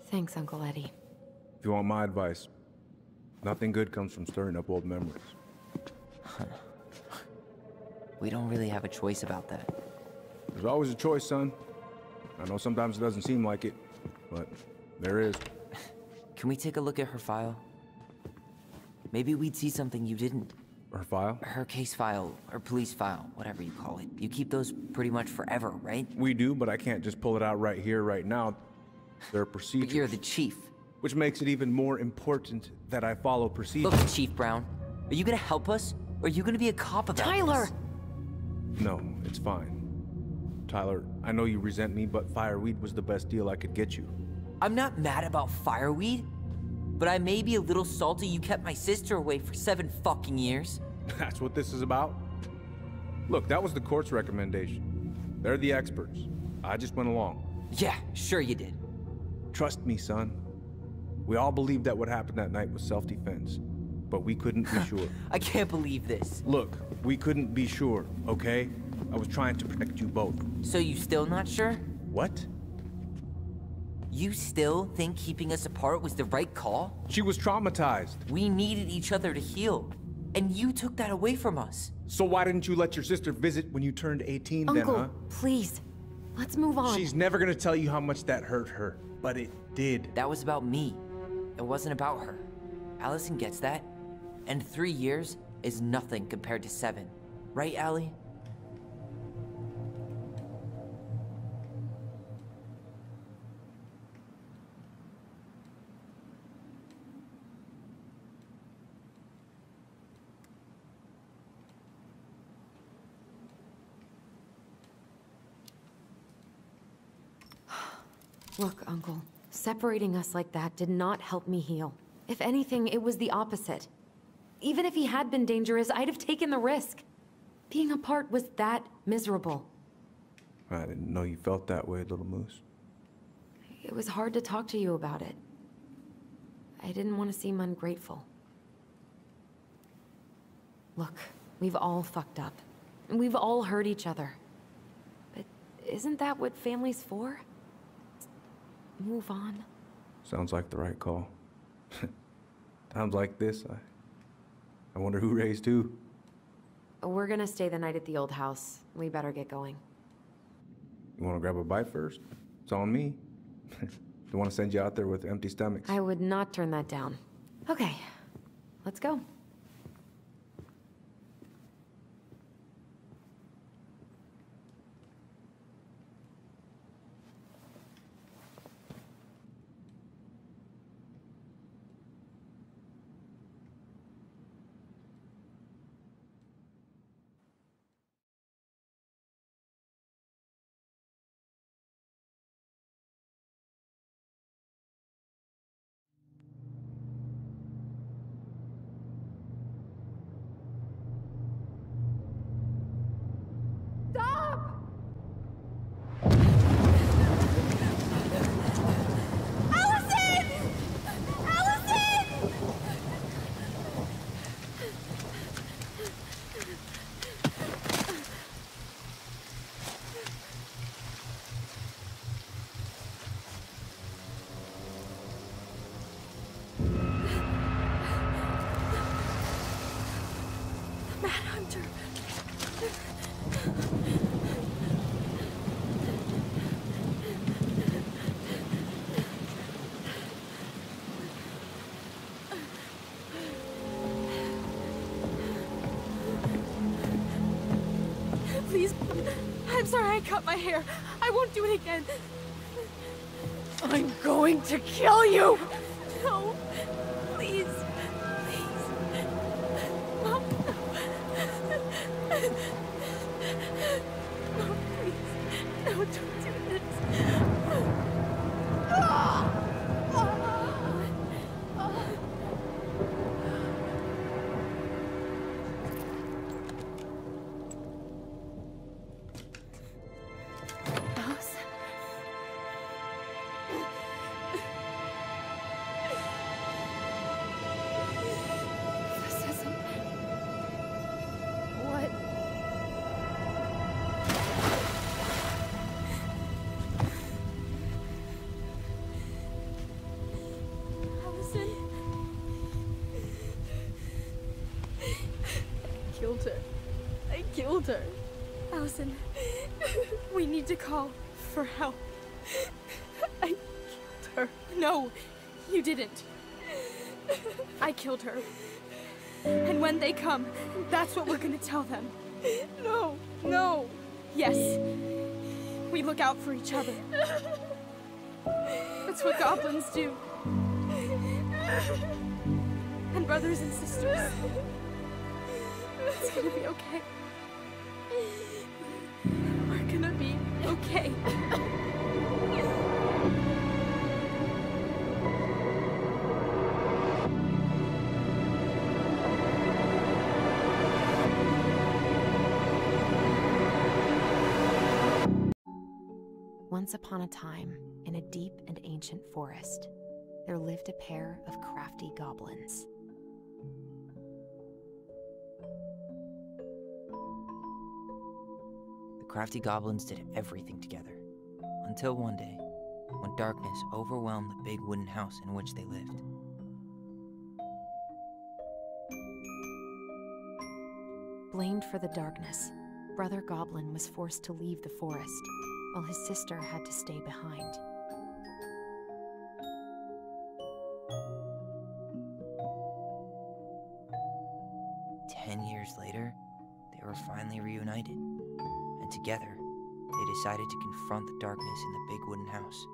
Thanks, Uncle Eddie. If you want my advice, nothing good comes from stirring up old memories. We don't really have a choice about that. There's always a choice, son. I know sometimes it doesn't seem like it, but there is. Can we take a look at her file? Maybe we'd see something you didn't. Her file? Her case file, or police file, whatever you call it. You keep those pretty much forever, right? We do, but I can't just pull it out right here, right now. There are procedures. But you're the chief. Which makes it even more important that I follow procedures. Look, Chief Brown, are you gonna help us? Or are you gonna be a cop about Tyler! This? No, it's fine. Tyler, I know you resent me, but Fireweed was the best deal I could get you. I'm not mad about Fireweed, but I may be a little salty you kept my sister away for 7 fucking years. That's what this is about? Look, that was the court's recommendation. They're the experts. I just went along. Yeah, sure you did. Trust me, son. We all believed that what happened that night was self-defense, but we couldn't be sure. I can't believe this. Look, we couldn't be sure, okay? I was trying to protect you both. So you still not sure? What? You still think keeping us apart was the right call? She was traumatized. We needed each other to heal, and you took that away from us. So why didn't you let your sister visit when you turned 18 Uncle, then, huh? Please. Let's move on. She's never gonna tell you how much that hurt her, but it did. That was about me. It wasn't about her. Allison gets that. And 3 years is nothing compared to 7. Right, Allie? Look, Uncle, separating us like that did not help me heal. If anything, it was the opposite. Even if he had been dangerous, I'd have taken the risk. Being apart was that miserable. I didn't know you felt that way, Little Moose. It was hard to talk to you about it. I didn't want to seem ungrateful. Look, we've all fucked up. And we've all hurt each other. But isn't that what family's for? Move on. Sounds like the right call. Times like this, I wonder who raised who. We're gonna stay the night at the old house. We better get going. You want to grab a bite first? It's on me. Don't want to send you out there with empty stomachs. I would not turn that down. Okay, let's go. Please, I'm sorry I cut my hair. I won't do it again. I'm going to kill you! No, please, please. Mom, Mom, please. No, don't do this. I killed her. Allison, we need to call for help. I killed her. No, you didn't. I killed her. And when they come, that's what we're gonna tell them. No, no. Yes, we look out for each other. That's what goblins do. And brothers and sisters. It's gonna be okay. We're gonna be okay. Once upon a time, in a deep and ancient forest, there lived a pair of crafty goblins. Crafty goblins did everything together, until one day, when darkness overwhelmed the big wooden house in which they lived. Blamed for the darkness, Brother Goblin was forced to leave the forest, while his sister had to stay behind. Years later, they were finally reunited. Together, they decided to confront the darkness in the big wooden house.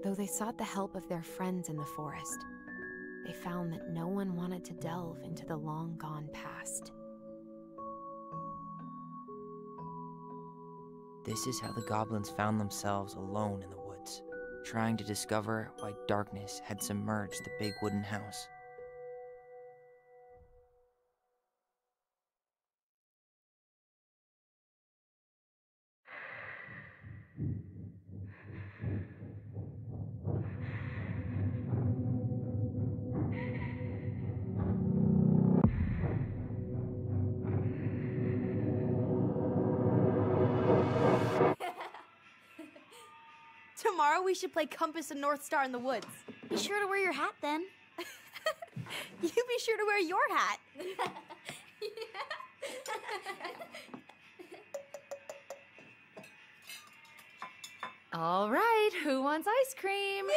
Though they sought the help of their friends in the forest, they found that no one wanted to delve into the long-gone past. This is how the goblins found themselves alone in the woods, trying to discover why darkness had submerged the big wooden house. Tomorrow we should play Compass and North Star in the woods. Be sure to wear your hat then. You be sure to wear your hat. All right, who wants ice cream? Me!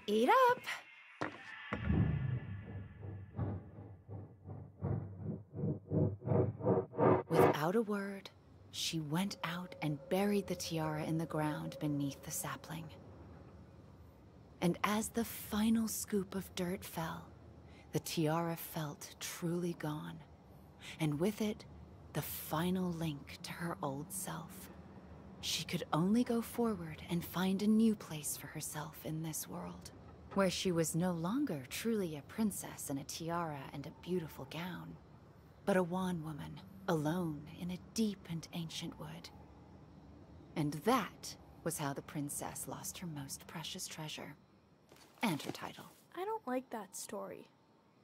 Eat up. Without a word, she went out and buried the tiara in the ground beneath the sapling. And as the final scoop of dirt fell, the tiara felt truly gone, and with it, the final link to her old self. She could only go forward and find a new place for herself in this world, where she was no longer truly a princess in a tiara and a beautiful gown, but a wan woman, alone in a deep and ancient wood. And that was how the princess lost her most precious treasure, and her title. I don't like that story.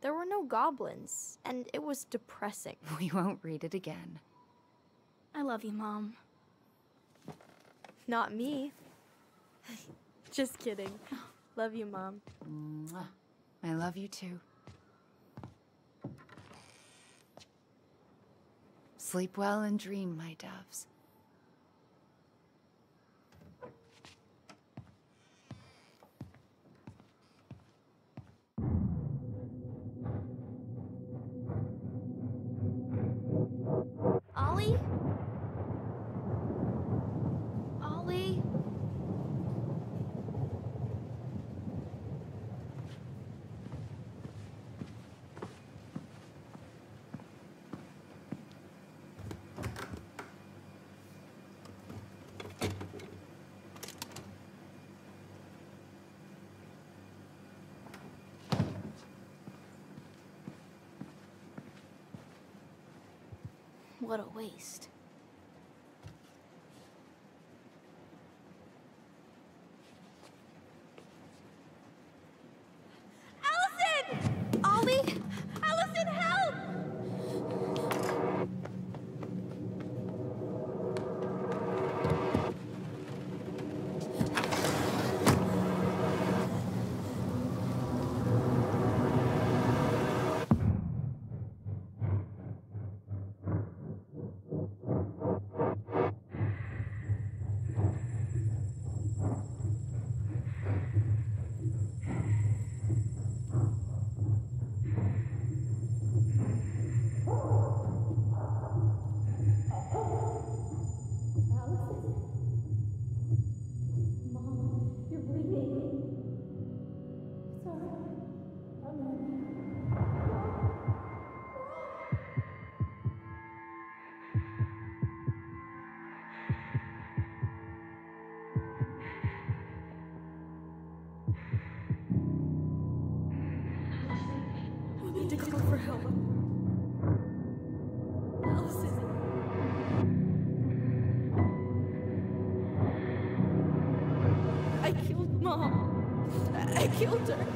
There were no goblins, and it was depressing. We won't read it again. I love you, Mom. Not me. Just kidding. Love you, Mom. Mwah. I love you too. Sleep well and dream, my doves. Ollie? Ollie? What a waste. Allison! Ollie! Allison, help! We need to call for help. Allison. I killed Mom. I killed her.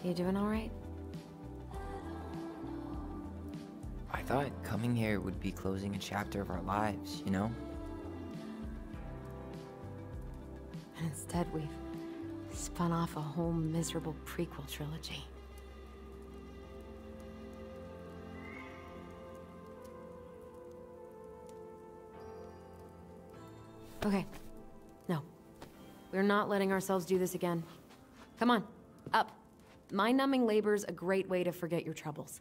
You doing all right? I thought coming here would be closing a chapter of our lives, you know? And instead, we've spun off a whole miserable prequel trilogy. Okay. No. We're not letting ourselves do this again. Come on, up. Mind-numbing labor's a great way to forget your troubles.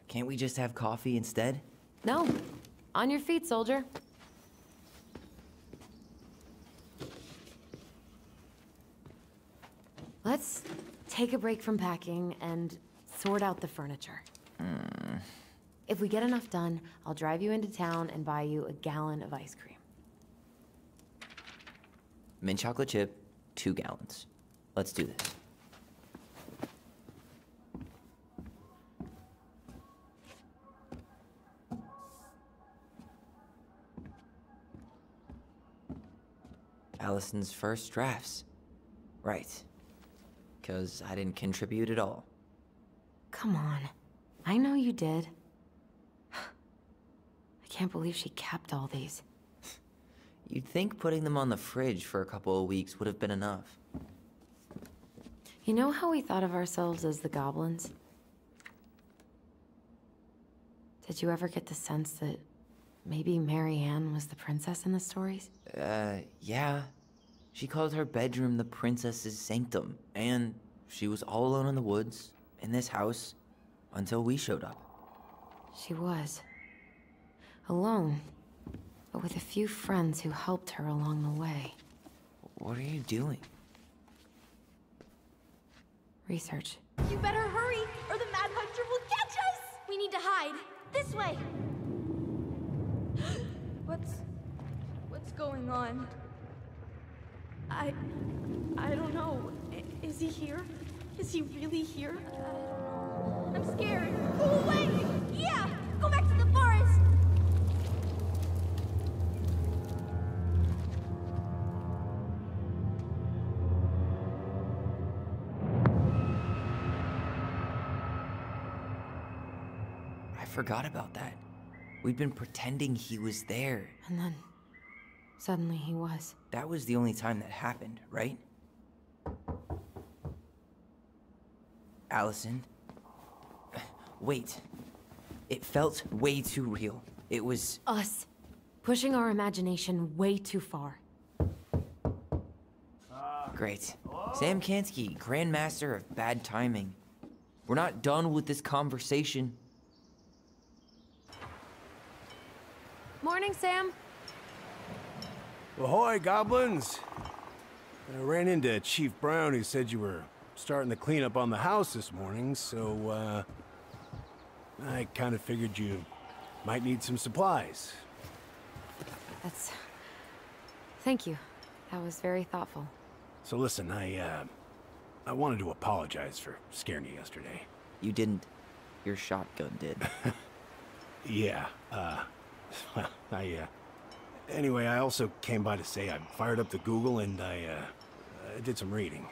Can't we just have coffee instead? No. On your feet, soldier. Let's take a break from packing and sort out the furniture. If we get enough done, I'll drive you into town and buy you a gallon of ice cream. Mint chocolate chip, 2 gallons. Let's do this. Allison's first drafts. Right. Because I didn't contribute at all. Come on. I know you did. I can't believe she kept all these. You'd think putting them on the fridge for a couple of weeks would have been enough. You know how we thought of ourselves as the goblins? Did you ever get the sense that maybe Marianne was the princess in the stories? Yeah. She called her bedroom the princess's sanctum, and she was all alone in the woods, in this house, until we showed up. She was. Alone, but with a few friends who helped her along the way. What are you doing? Research. You better hurry, or the Mad Hunter will catch us! We need to hide. This way! What's going on? I don't know. Is he here? Is he really here? I'm scared. Go away! Yeah! Go back to the forest! I forgot about that. We'd been pretending he was there. And then, suddenly he was. That was the only time that happened, right? Allison? Wait. It felt way too real. It was... Us. Pushing our imagination way too far. Great. Sam Kansky, Grandmaster of Bad Timing. We're not done with this conversation. Morning, Sam. Ahoy, goblins! I ran into Chief Brown, who said you were starting the cleanup on the house this morning, so, I kind of figured you might need some supplies. That's... Thank you. That was very thoughtful. So listen, I wanted to apologize for scaring you yesterday. You didn't. Your shotgun did. Yeah, well, anyway, I also came by to say I fired up the Google and I did some reading.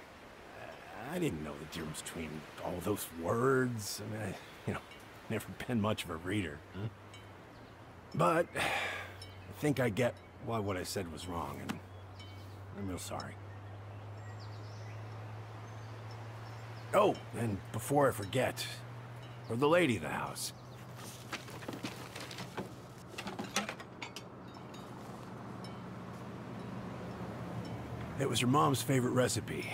I didn't know the difference between all those words. I mean, never been much of a reader. Huh? But I think I get why what I said was wrong, and I'm real sorry. Oh, and before I forget, for the lady of the house. It was her mom's favorite recipe.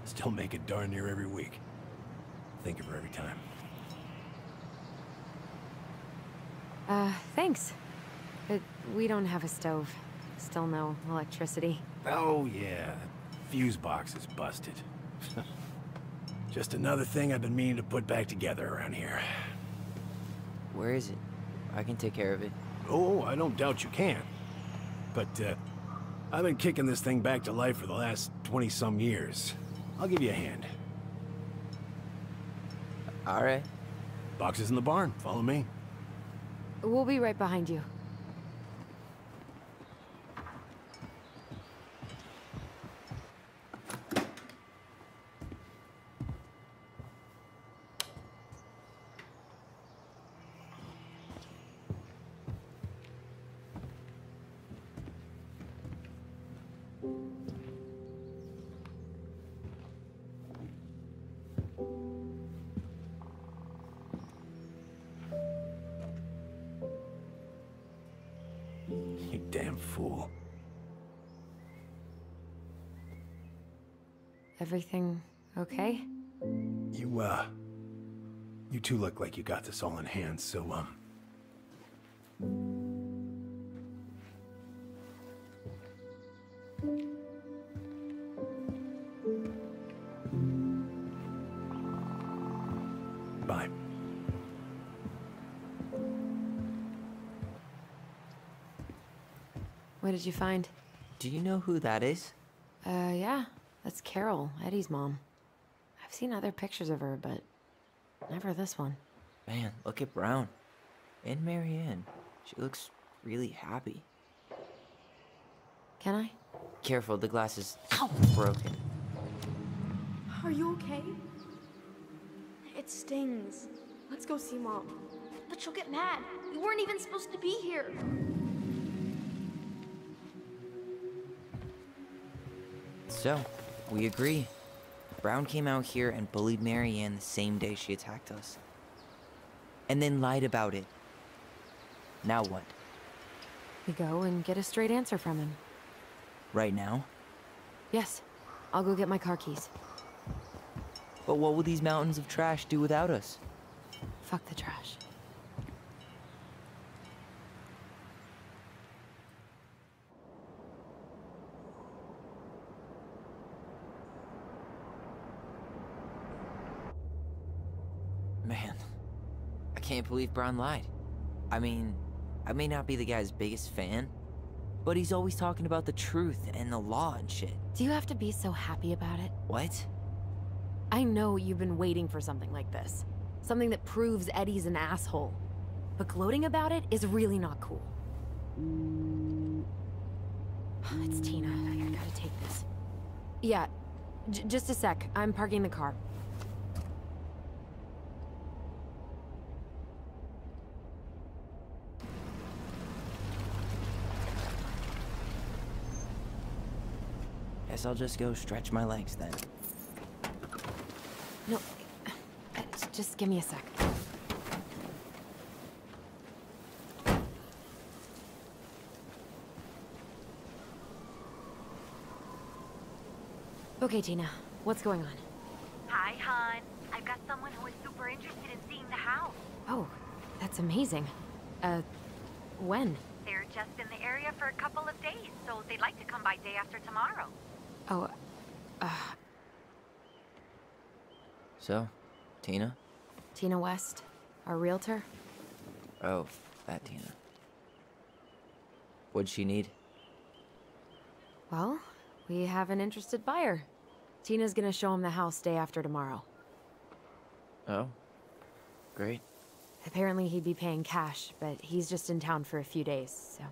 Still make it darn near every week. Think of her every time. Thanks. But we don't have a stove. Still no electricity. Oh, yeah. The fuse box is busted. Just another thing I've been meaning to put back together around here. Where is it? I can take care of it. Oh, I don't doubt you can. But, I've been kicking this thing back to life for the last 20-some years. I'll give you a hand. All right. Box is in the barn. Follow me. We'll be right behind you. damn fool. Everything okay? You two look like you got this all in hand, so, bye. What did you find? Do you know who that is? Yeah. That's Carol, Eddie's mom. I've seen other pictures of her, but never this one. Man, look at Brown. And Marianne. She looks really happy. Can I? Careful, the glass is broken. Are you okay? It stings. Let's go see Mom. But she'll get mad. We weren't even supposed to be here. So, we agree. Brown came out here and bullied Marianne the same day she attacked us. And then lied about it. Now what? We go and get a straight answer from him. Right now? Yes. I'll go get my car keys. But what will these mountains of trash do without us? Fuck the trash. Man, I can't believe Brown lied. I mean, I may not be the guy's biggest fan, but he's always talking about the truth and the law and shit. Do you have to be so happy about it? What? I know you've been waiting for something like this. Something that proves Eddie's an asshole. But gloating about it is really not cool. It's Tina. I gotta take this. Yeah, just a sec. I'm parking the car. Guess I'll just go stretch my legs then. No, just give me a sec. Okay, Tina, what's going on? Hi, hon. I've got someone who is super interested in seeing the house. Oh, that's amazing. When? They're just in the area for a couple of days, so they'd like to come by day after tomorrow. Oh, So, Tina? Tina West, our realtor? Oh, that Tina. What'd she need? Well, we have an interested buyer. Tina's gonna show him the house day after tomorrow. Oh, great. Apparently he'd be paying cash, but he's just in town for a few days, so...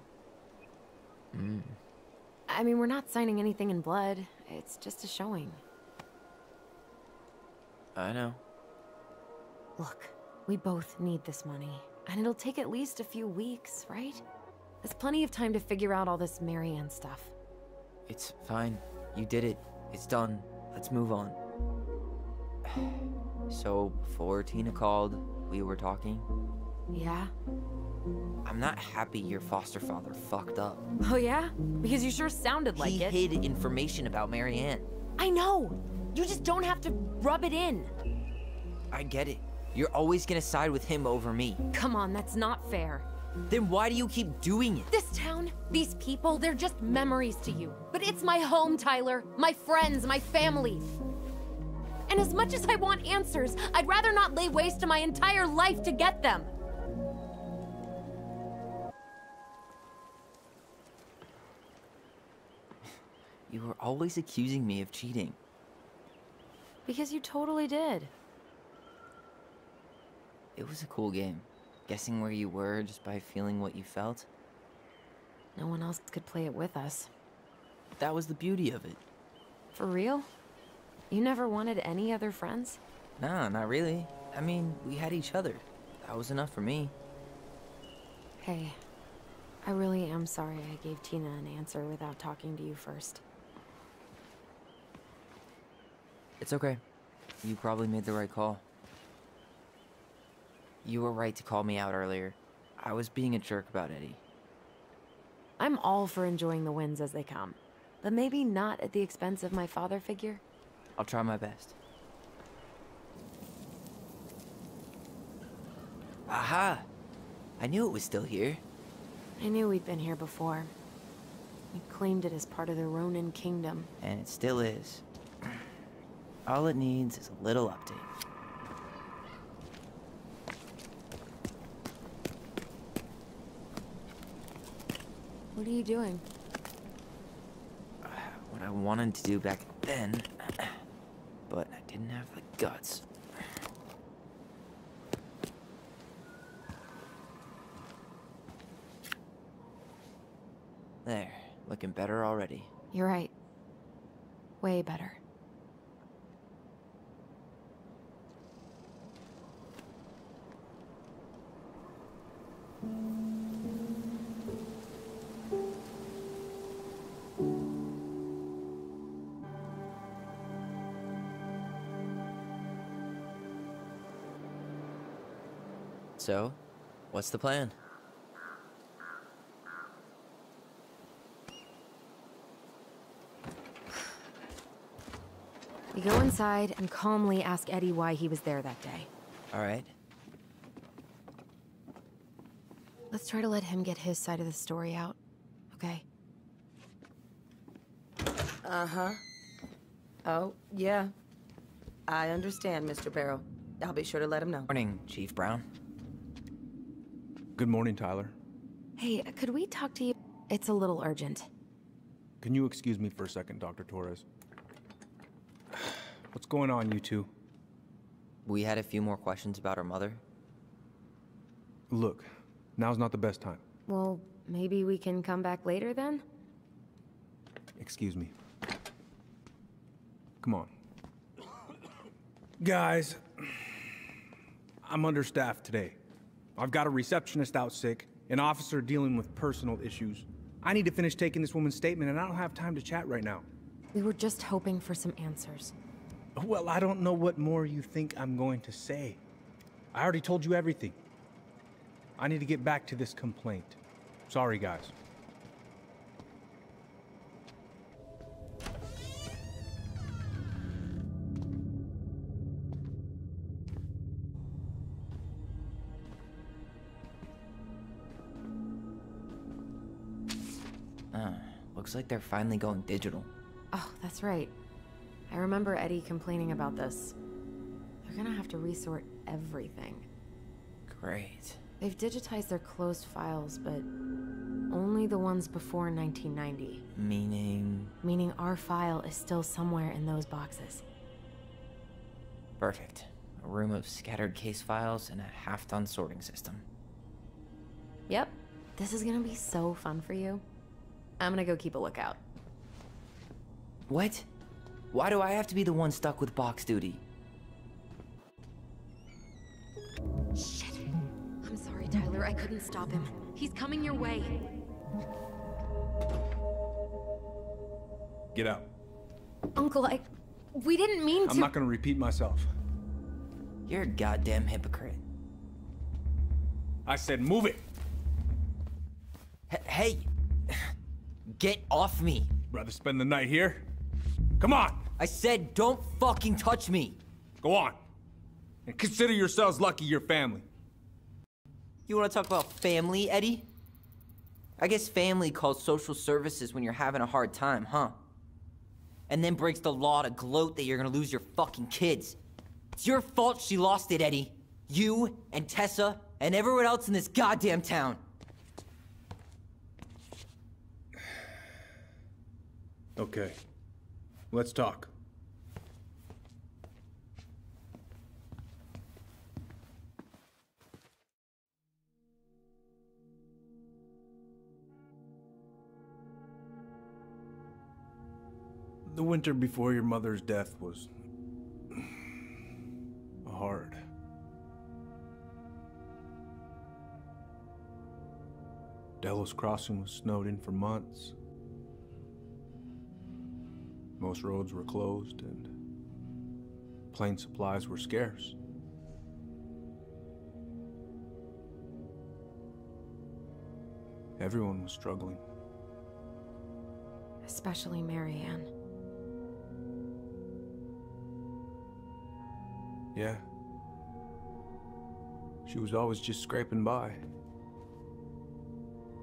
I mean, we're not signing anything in blood. It's just a showing. I know. Look, we both need this money, and it'll take at least a few weeks, right? There's plenty of time to figure out all this Marianne stuff. It's fine. You did it. It's done. Let's move on. So, before Tina called, we were talking. Yeah? I'm not happy your foster father fucked up. Oh yeah? Because you sure sounded like it. He hid information about Marianne. I know! You just don't have to rub it in. I get it. You're always gonna side with him over me. Come on, that's not fair. Then why do you keep doing it? This town, these people, they're just memories to you. But it's my home, Tyler. My friends, my family. And as much as I want answers, I'd rather not lay waste to my entire life to get them. You were always accusing me of cheating. Because you totally did. It was a cool game. Guessing where you were just by feeling what you felt. No one else could play it with us. That was the beauty of it. For real? You never wanted any other friends? Nah, not really. I mean, we had each other. That was enough for me. Hey, I really am sorry I gave Tina an answer without talking to you first. It's okay. You probably made the right call. You were right to call me out earlier. I was being a jerk about Eddie. I'm all for enjoying the wins as they come, but maybe not at the expense of my father figure. I'll try my best. Aha! I knew it was still here. I knew we'd been here before. We claimed it as part of the Ronin Kingdom. And it still is. All it needs is a little update. What are you doing? What I wanted to do back then, but I didn't have the guts. There, looking better already. You're right. Way better. So, what's the plan? We go inside and calmly ask Eddie why he was there that day. All right. Let's try to let him get his side of the story out, okay? Uh-huh. Oh, yeah. I understand, Mr. Barrow. I'll be sure to let him know. Morning, Chief Brown. Good morning, Tyler. Hey, could we talk to you? It's a little urgent. Can you excuse me for a second, Dr. Torres? What's going on, you two? We had a few more questions about our mother. Look, now's not the best time. Well, maybe we can come back later then? Excuse me. Come on. Guys, I'm understaffed today. I've got a receptionist out sick, an officer dealing with personal issues. I need to finish taking this woman's statement, and I don't have time to chat right now. We were just hoping for some answers. Well, I don't know what more you think I'm going to say. I already told you everything. I need to get back to this complaint. Sorry, guys. Looks like they're finally going digital. Oh, that's right. I remember Eddie complaining about this. They're gonna have to resort everything. Great. They've digitized their closed files, but only the ones before 1990. Meaning? Meaning our file is still somewhere in those boxes. Perfect. A room of scattered case files and a half-done sorting system. Yep. This is gonna be so fun for you. I'm gonna go keep a lookout. What? Why do I have to be the one stuck with box duty? Shit. I'm sorry, Tyler. I couldn't stop him. He's coming your way. Get out. Uncle, we didn't mean to— I'm not gonna repeat myself. You're a goddamn hypocrite. I said move it! Hey! Get off me! Rather spend the night here? Come on! I said don't fucking touch me! Go on. And consider yourselves lucky you're family. You wanna talk about family, Eddie? I guess family calls social services when you're having a hard time, huh? And then breaks the law to gloat that you're gonna lose your fucking kids. It's your fault she lost it, Eddie. You and Tessa and everyone else in this goddamn town. Okay. Let's talk. The winter before your mother's death was hard. Delos Crossing was snowed in for months. Most roads were closed and plane supplies were scarce. Everyone was struggling. Especially Marianne. Yeah. She was always just scraping by.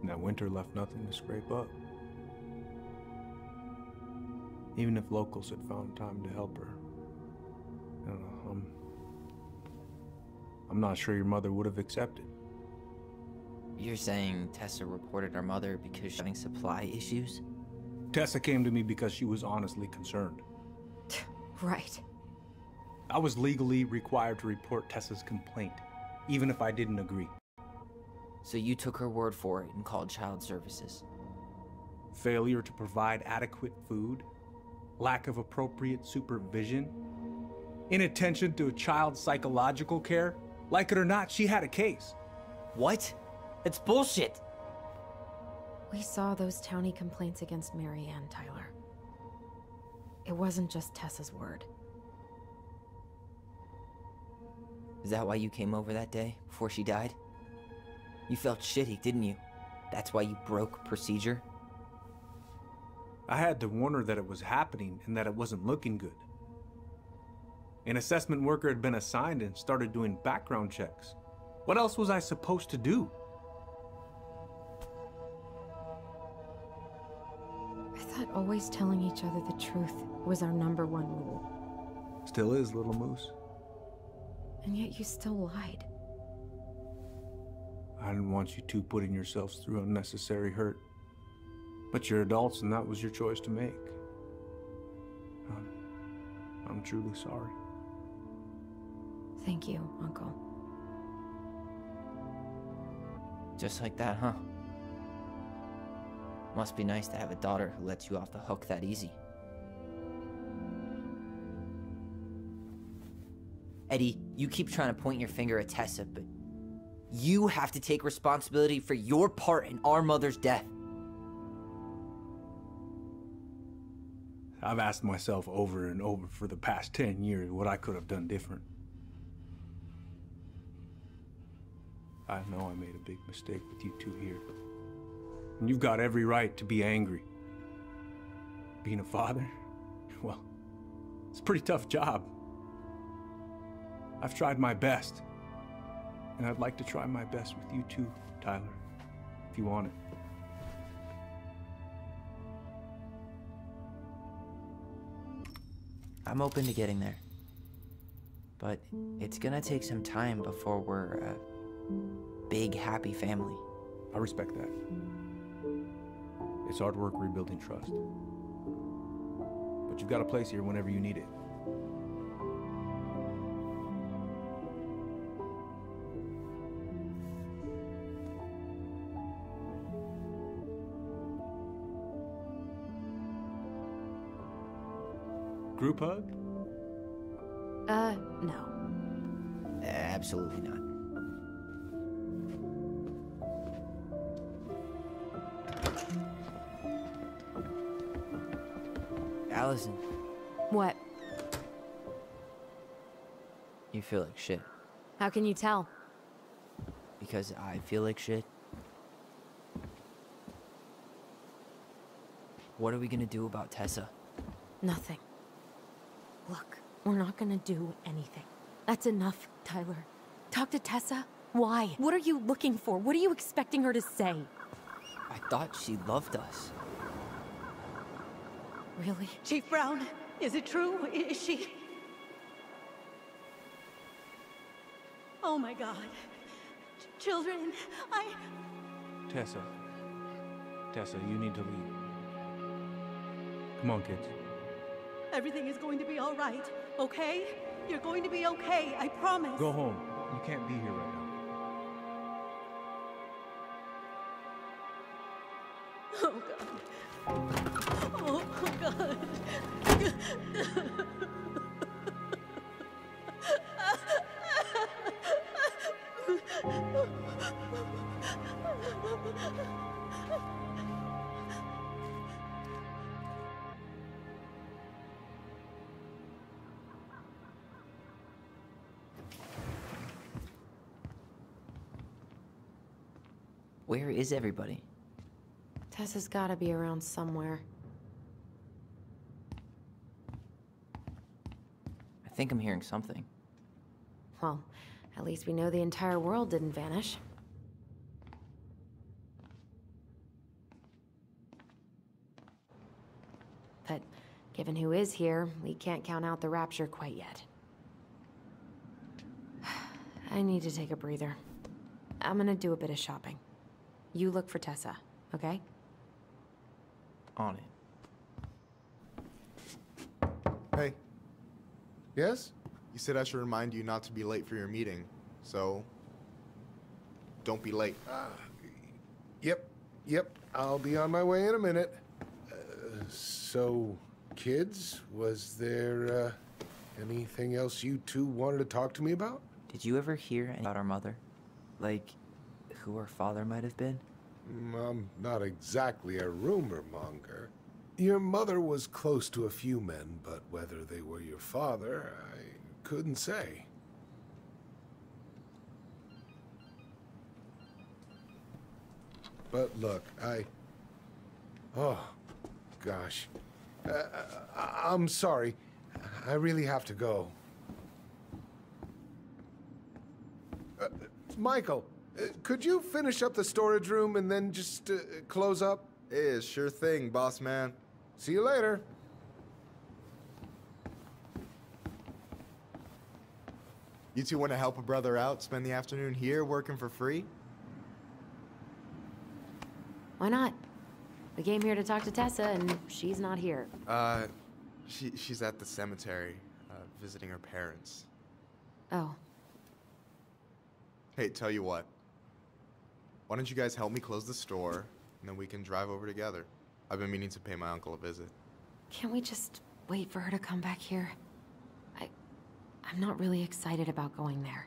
And that winter left nothing to scrape up. Even if locals had found time to help her. I don't know, I'm not sure your mother would have accepted. You're saying Tessa reported her mother because she's having supply issues? Tessa came to me because she was honestly concerned. Right. I was legally required to report Tessa's complaint, even if I didn't agree. So you took her word for it and called child services? Failure to provide adequate food, lack of appropriate supervision, inattention to a child's psychological care. Like it or not, she had a case. What? It's bullshit! We saw those townie complaints against Marianne, Tyler. It wasn't just Tessa's word. Is that why you came over that day, before she died? You felt shitty, didn't you? That's why you broke procedure? I had to warn her that it was happening and that it wasn't looking good. An assessment worker had been assigned and started doing background checks. What else was I supposed to do? I thought always telling each other the truth was our #1 rule. Still is, little moose. And yet you still lied. I didn't want you two putting yourselves through unnecessary hurt. But you're adults and that was your choice to make. I'm truly sorry. Thank you, Uncle. Just like that, huh? Must be nice to have a daughter who lets you off the hook that easy. Eddie, you keep trying to point your finger at Tessa, but you have to take responsibility for your part in our mother's death. I've asked myself over and over for the past 10 years what I could have done different. I know I made a big mistake with you two here. And you've got every right to be angry. Being a father, well, it's a pretty tough job. I've tried my best. And I'd like to try my best with you too, Tyler, if you want it. I'm open to getting there. But it's gonna take some time before we're a big, happy family. I respect that. It's hard work rebuilding trust. But you've got a place here whenever you need it. Group hug? No. Absolutely not. Allison. What? You feel like shit. How can you tell? Because I feel like shit. What are we gonna do about Tessa? Nothing. Look, we're not gonna do anything. That's enough, Tyler. Talk to Tessa? Why? What are you looking for? What are you expecting her to say? I thought she loved us. Really? Chief Brown, is it true? Is she... Oh my God. Children, Tessa, you need to leave. Come on, kids. Everything is going to be all right, okay? You're going to be okay, I promise. Go home. You can't be here right now. Oh, God. Oh, God. Where is everybody? Tessa's gotta be around somewhere. think I'm hearing something. Well, at least we know the entire world didn't vanish. But given who is here, we can't count out the rapture quite yet. I need to take a breather. I'm gonna do a bit of shopping. You look for Tessa, okay? On it. Hey, Yes? you said I should remind you not to be late for your meeting, so don't be late. Yep. I'll be on my way in a minute. So, kids, was there anything else you two wanted to talk to me about? Did you ever hear anything about our mother? Like, who our father might have been? I'm not exactly a rumor monger. Your mother was close to a few men, but whether they were your father, I couldn't say. But look, oh, gosh. I'm sorry. I really have to go. Michael, could you finish up the storage room and then just close up? Yeah, sure thing, boss man. See you later. You two want to help a brother out, spend the afternoon here working for free? Why not? We came here to talk to Tessa, and she's not here. She's at the cemetery, visiting her parents. Oh. Hey, tell you what. Why don't you guys help me close the store, and then we can drive over together. I've been meaning to pay my uncle a visit. Can't we just wait for her to come back here? I'm not really excited about going there.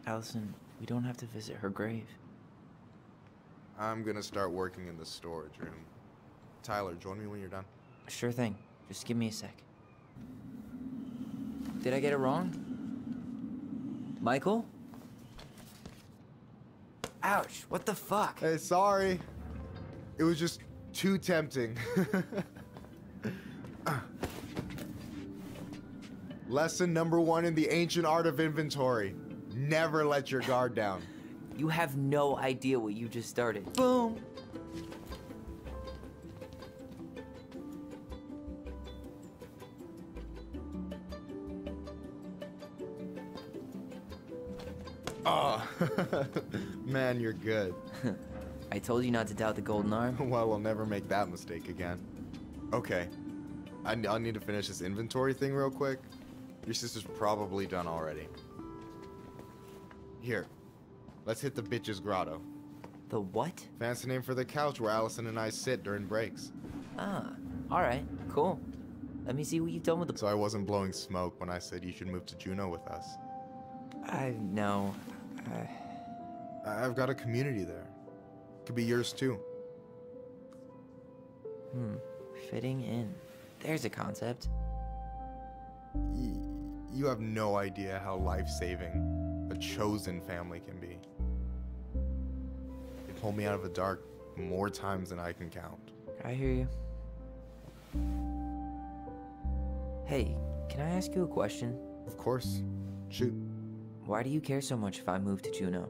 Allison, we don't have to visit her grave. I'm gonna start working in the storage room. Tyler, join me when you're done. Sure thing. Just give me a sec. Did I get it wrong? Michael? Ouch, what the fuck? Hey, sorry. It was just too tempting. Lesson number 1 in the ancient art of inventory. Never let your guard down. You have no idea what you just started. Boom! Oh, man, you're good. I told you not to doubt the golden arm. Well, we'll never make that mistake again. Okay, I'll need to finish this inventory thing real quick. Your sister's probably done already. Here, let's hit the bitch's grotto. The what? Fancy name for the couch where Allison and I sit during breaks. Ah, alright, cool. Let me see what you've done with the... So I wasn't blowing smoke when I said you should move to Juneau with us. I've got a community there. Could be yours too. Fitting in. There's a concept. You have no idea how life-saving a chosen family can be. They pulled me out of the dark more times than I can count. I hear you. Hey, can I ask you a question? Of course. Shoot. Why do you care so much if I move to Juneau?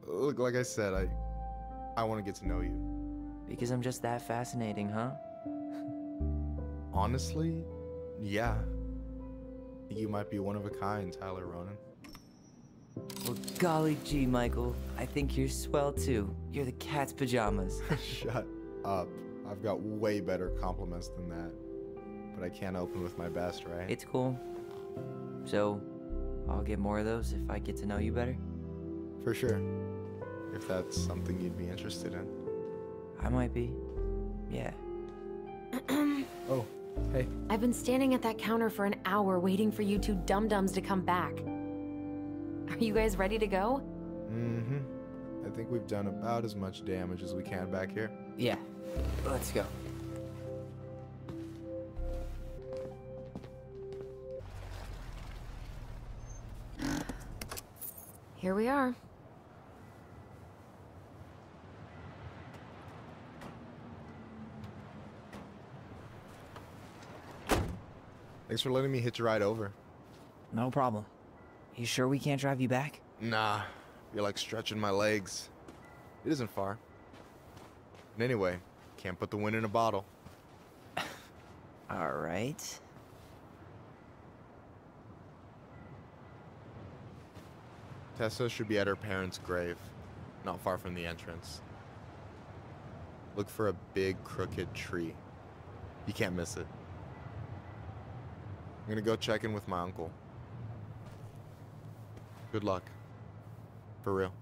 Look, like I said, I want to get to know you. Because I'm just that fascinating, huh? Honestly, yeah. You might be one of a kind, Tyler Ronan. Well, golly gee, Michael. I think you're swell too. You're the cat's pajamas. Shut up. I've got way better compliments than that. But I can't open with my best, right? It's cool. So, I'll get more of those if I get to know you better? For sure. If that's something you'd be interested in. I might be. Yeah. Oh, hey. I've been standing at that counter for an hour waiting for you two dum-dums to come back. Are you guys ready to go? Mm-hmm. I think we've done about as much damage as we can back here. Yeah. Let's go. Here we are. Thanks for letting me hitch a ride over. No problem. You sure we can't drive you back? Nah, you're like stretching my legs. It isn't far. And anyway, can't put the wind in a bottle. All right. Tessa should be at her parents' grave, not far from the entrance. Look for a big crooked tree. You can't miss it. I'm gonna go check in with my uncle. Good luck. For real.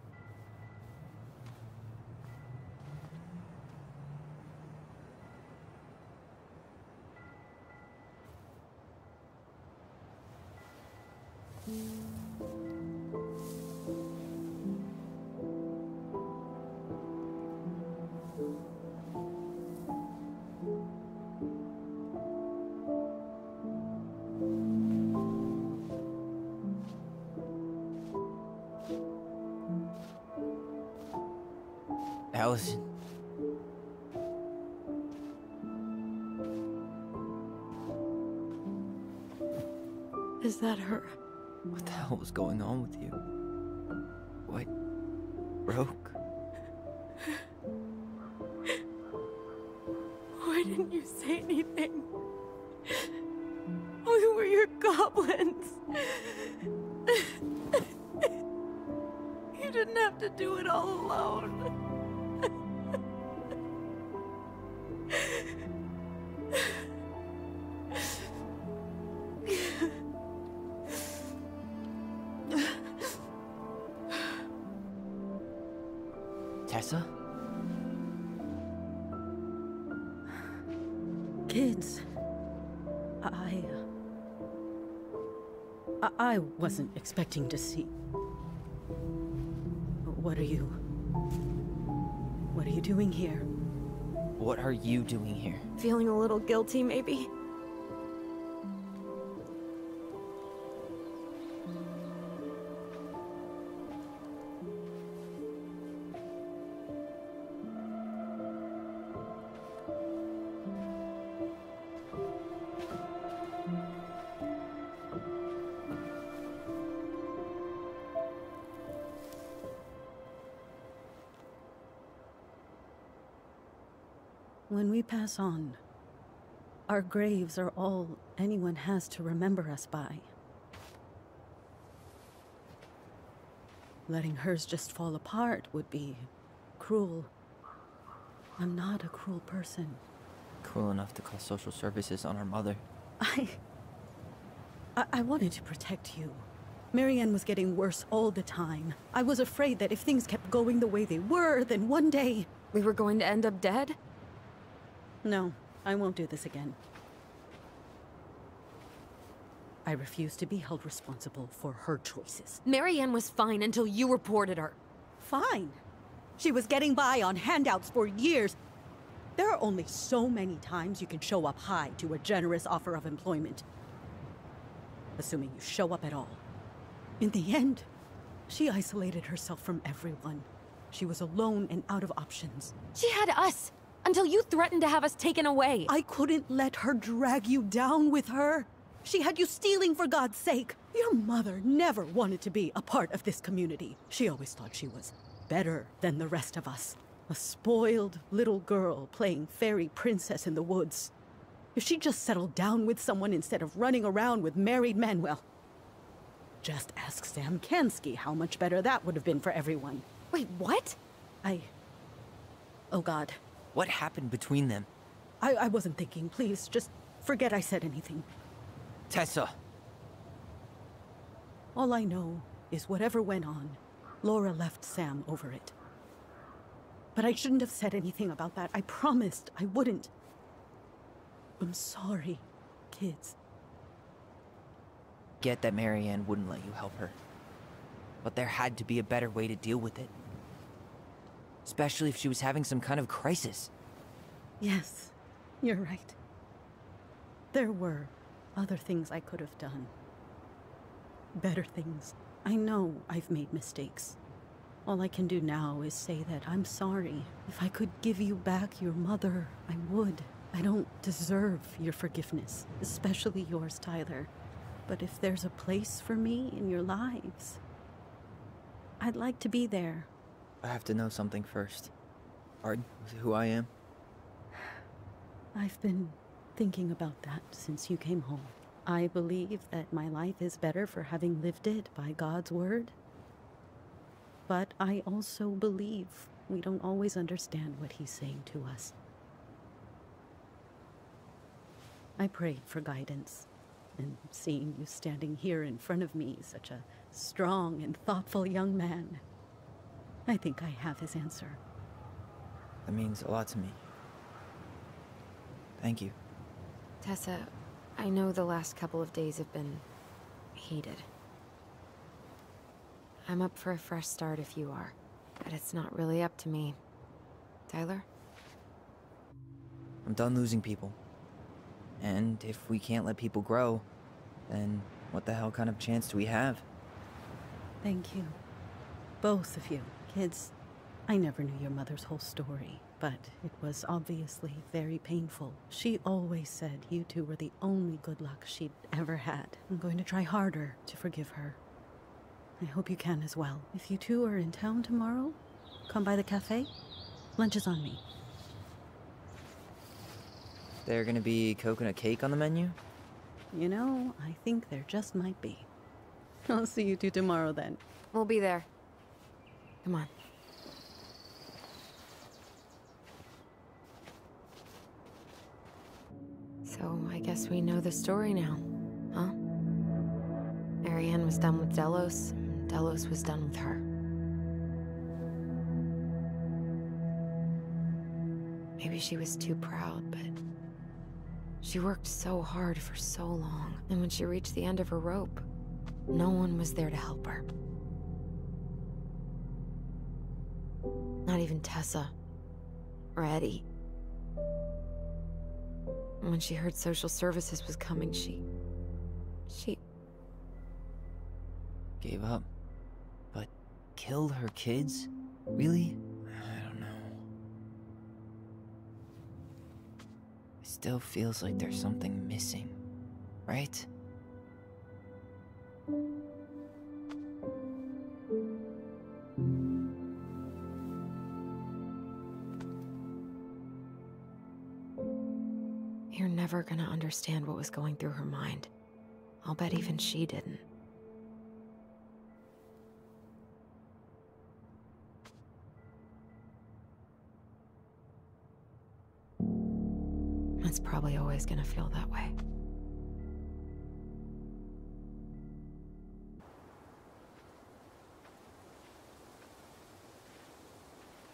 Allison. Is that her? What the hell was going on with you? What broke? Why didn't you say anything? We were your goblins. You didn't have to do it all alone. Tessa? Kids, I wasn't expecting to see. What are you doing here? What are you doing here? Feeling a little guilty, maybe? When we pass on, our graves are all anyone has to remember us by. Letting hers just fall apart would be cruel. I'm not a cruel person. Cruel enough to call social services on our mother. I wanted to protect you. Marianne was getting worse all the time. I was afraid that if things kept going the way they were, then one day... We were going to end up dead? No, I won't do this again. I refuse to be held responsible for her choices. Marianne was fine until you reported her. Fine. She was getting by on handouts for years. There are only so many times you can show up high to a generous offer of employment. Assuming you show up at all. In the end, she isolated herself from everyone. She was alone and out of options. She had us! Until you threatened to have us taken away. I couldn't let her drag you down with her. She had you stealing for God's sake. Your mother never wanted to be a part of this community. She always thought she was better than the rest of us. A spoiled little girl playing fairy princess in the woods. If she just settled down with someone instead of running around with married men, well, just ask Sam Kansky how much better that would have been for everyone. Wait, what? Oh God. What happened between them? I wasn't thinking. Please, just forget I said anything. Tessa! All I know is whatever went on, Laura left Sam over it. But I shouldn't have said anything about that. I promised I wouldn't. I'm sorry, kids. Get that Marianne wouldn't let you help her. But there had to be a better way to deal with it. Especially if she was having some kind of crisis. Yes, you're right. There were other things I could have done. Better things. I know I've made mistakes. All I can do now is say that I'm sorry. If I could give you back your mother, I would. I don't deserve your forgiveness, especially yours, Tyler. But if there's a place for me in your lives, I'd like to be there. I have to know something first. Pardon? Who I am? I've been thinking about that since you came home. I believe that my life is better for having lived it by God's word. But I also believe we don't always understand what he's saying to us. I prayed for guidance, and seeing you standing here in front of me, such a strong and thoughtful young man, I think I have his answer. That means a lot to me. Thank you. Tessa, I know the last couple of days have been heated. I'm up for a fresh start if you are, but it's not really up to me. Tyler? I'm done losing people. And if we can't let people grow, then what the hell kind of chance do we have? Thank you. Both of you. Kids, I never knew your mother's whole story, but it was obviously very painful. She always said you two were the only good luck she'd ever had. I'm going to try harder to forgive her. I hope you can as well. If you two are in town tomorrow, come by the cafe. Lunch is on me. There gonna be coconut cake on the menu? You know, I think there just might be. I'll see you two tomorrow then. We'll be there. Come on. So, I guess we know the story now, huh? Marianne was done with Delos, and Delos was done with her. Maybe she was too proud, but she worked so hard for so long, and when she reached the end of her rope, no one was there to help her. Not even Tessa or Eddie. And when she heard social services was coming, she Gave up. But killed her kids? Really? I don't know. It still feels like there's something missing, right? You're never gonna understand what was going through her mind. I'll bet even she didn't. It's probably always gonna feel that way.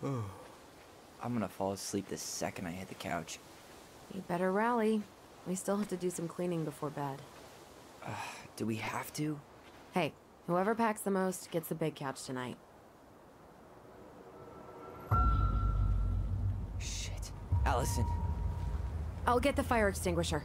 I'm gonna fall asleep the second I hit the couch. You better rally. We still have to do some cleaning before bed. Do we have to? Hey, whoever packs the most gets the big couch tonight. Shit. Allison. I'll get the fire extinguisher.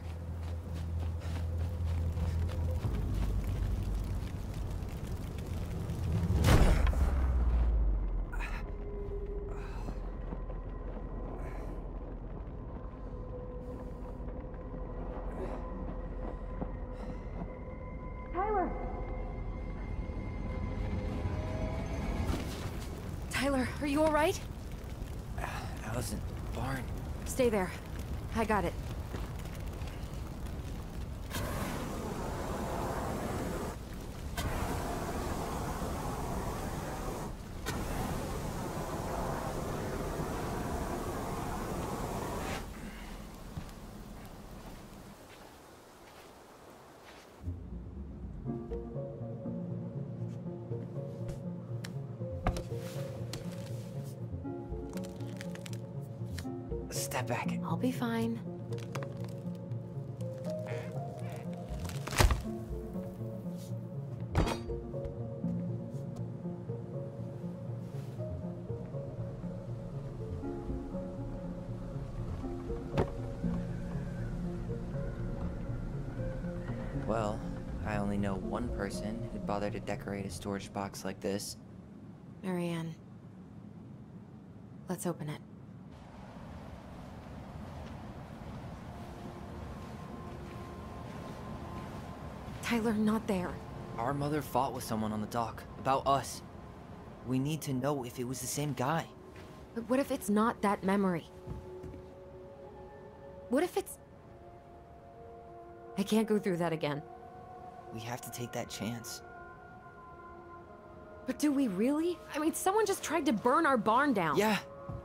Tyler, are you all right? Allison, Barn. Stay there. I got it. Step back. I'll be fine. Well, I only know one person who'd bother to decorate a storage box like this. Marianne. Let's open it. Tyler, not there. Our mother fought with someone on the dock. About us. We need to know if it was the same guy. But what if it's not that memory? What if it's... I can't go through that again. We have to take that chance. But do we really? I mean, someone just tried to burn our barn down. Yeah,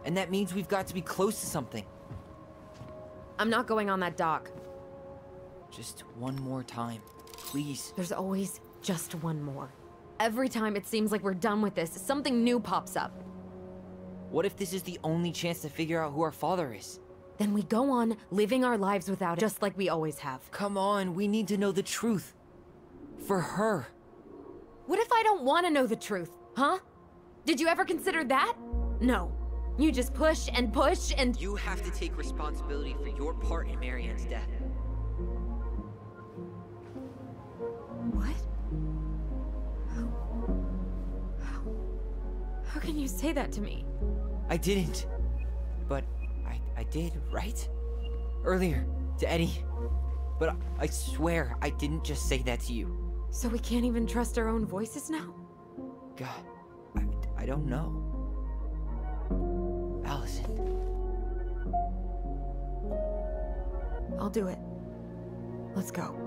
and that means we've got to be close to something. I'm not going on that dock. Just one more time, please. There's always just one more. Every time it seems like we're done with this, something new pops up. What if this is the only chance to figure out who our father is? Then we go on living our lives without it, just like we always have. Come on, we need to know the truth. For her. What if I don't want to know the truth, huh? Did you ever consider that? No. You just push and push and... You have to take responsibility for your part in Marianne's death. What? How can you say that to me? I didn't. But I did, right? Earlier, to Eddie. But I swear I didn't just say that to you. So we can't even trust our own voices now? God, I don't know. Allison. I'll do it. Let's go.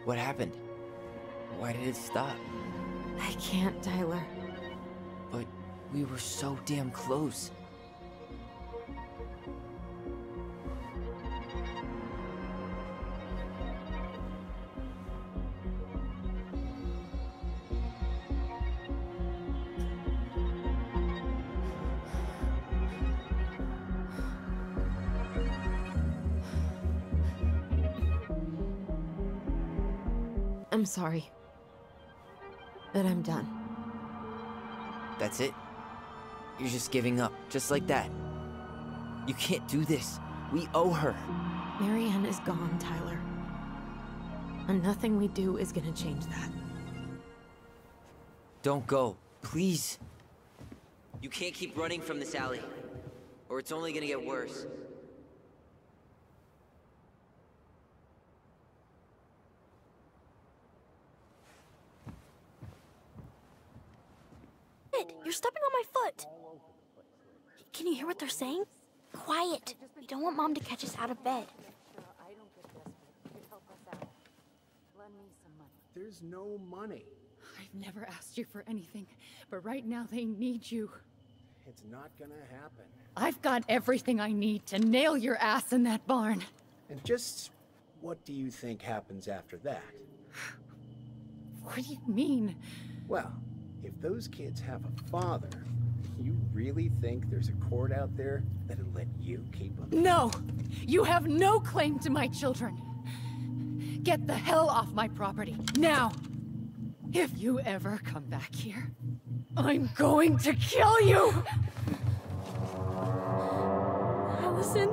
What happened? Why did it stop? I can't, Tyler. But we were so damn close. I'm sorry. But I'm done. That's it? You're just giving up, just like that. You can't do this. We owe her. Marianne is gone, Tyler. And nothing we do is gonna change that. Don't go, please. You can't keep running from this alley, or it's only gonna get worse. You're stepping on my foot. Can you hear what they're saying? Quiet. We don't want Mom to catch us out of bed. There's no money. I've never asked you for anything, but right now they need you. It's not gonna happen. I've got everything I need to nail your ass in that barn. And just what do you think happens after that? What do you mean? Well, if those kids have a father, you really think there's a court out there that'll let you keep them? No! You have no claim to my children. Get the hell off my property, now! If you ever come back here, I'm going to kill you! Allison...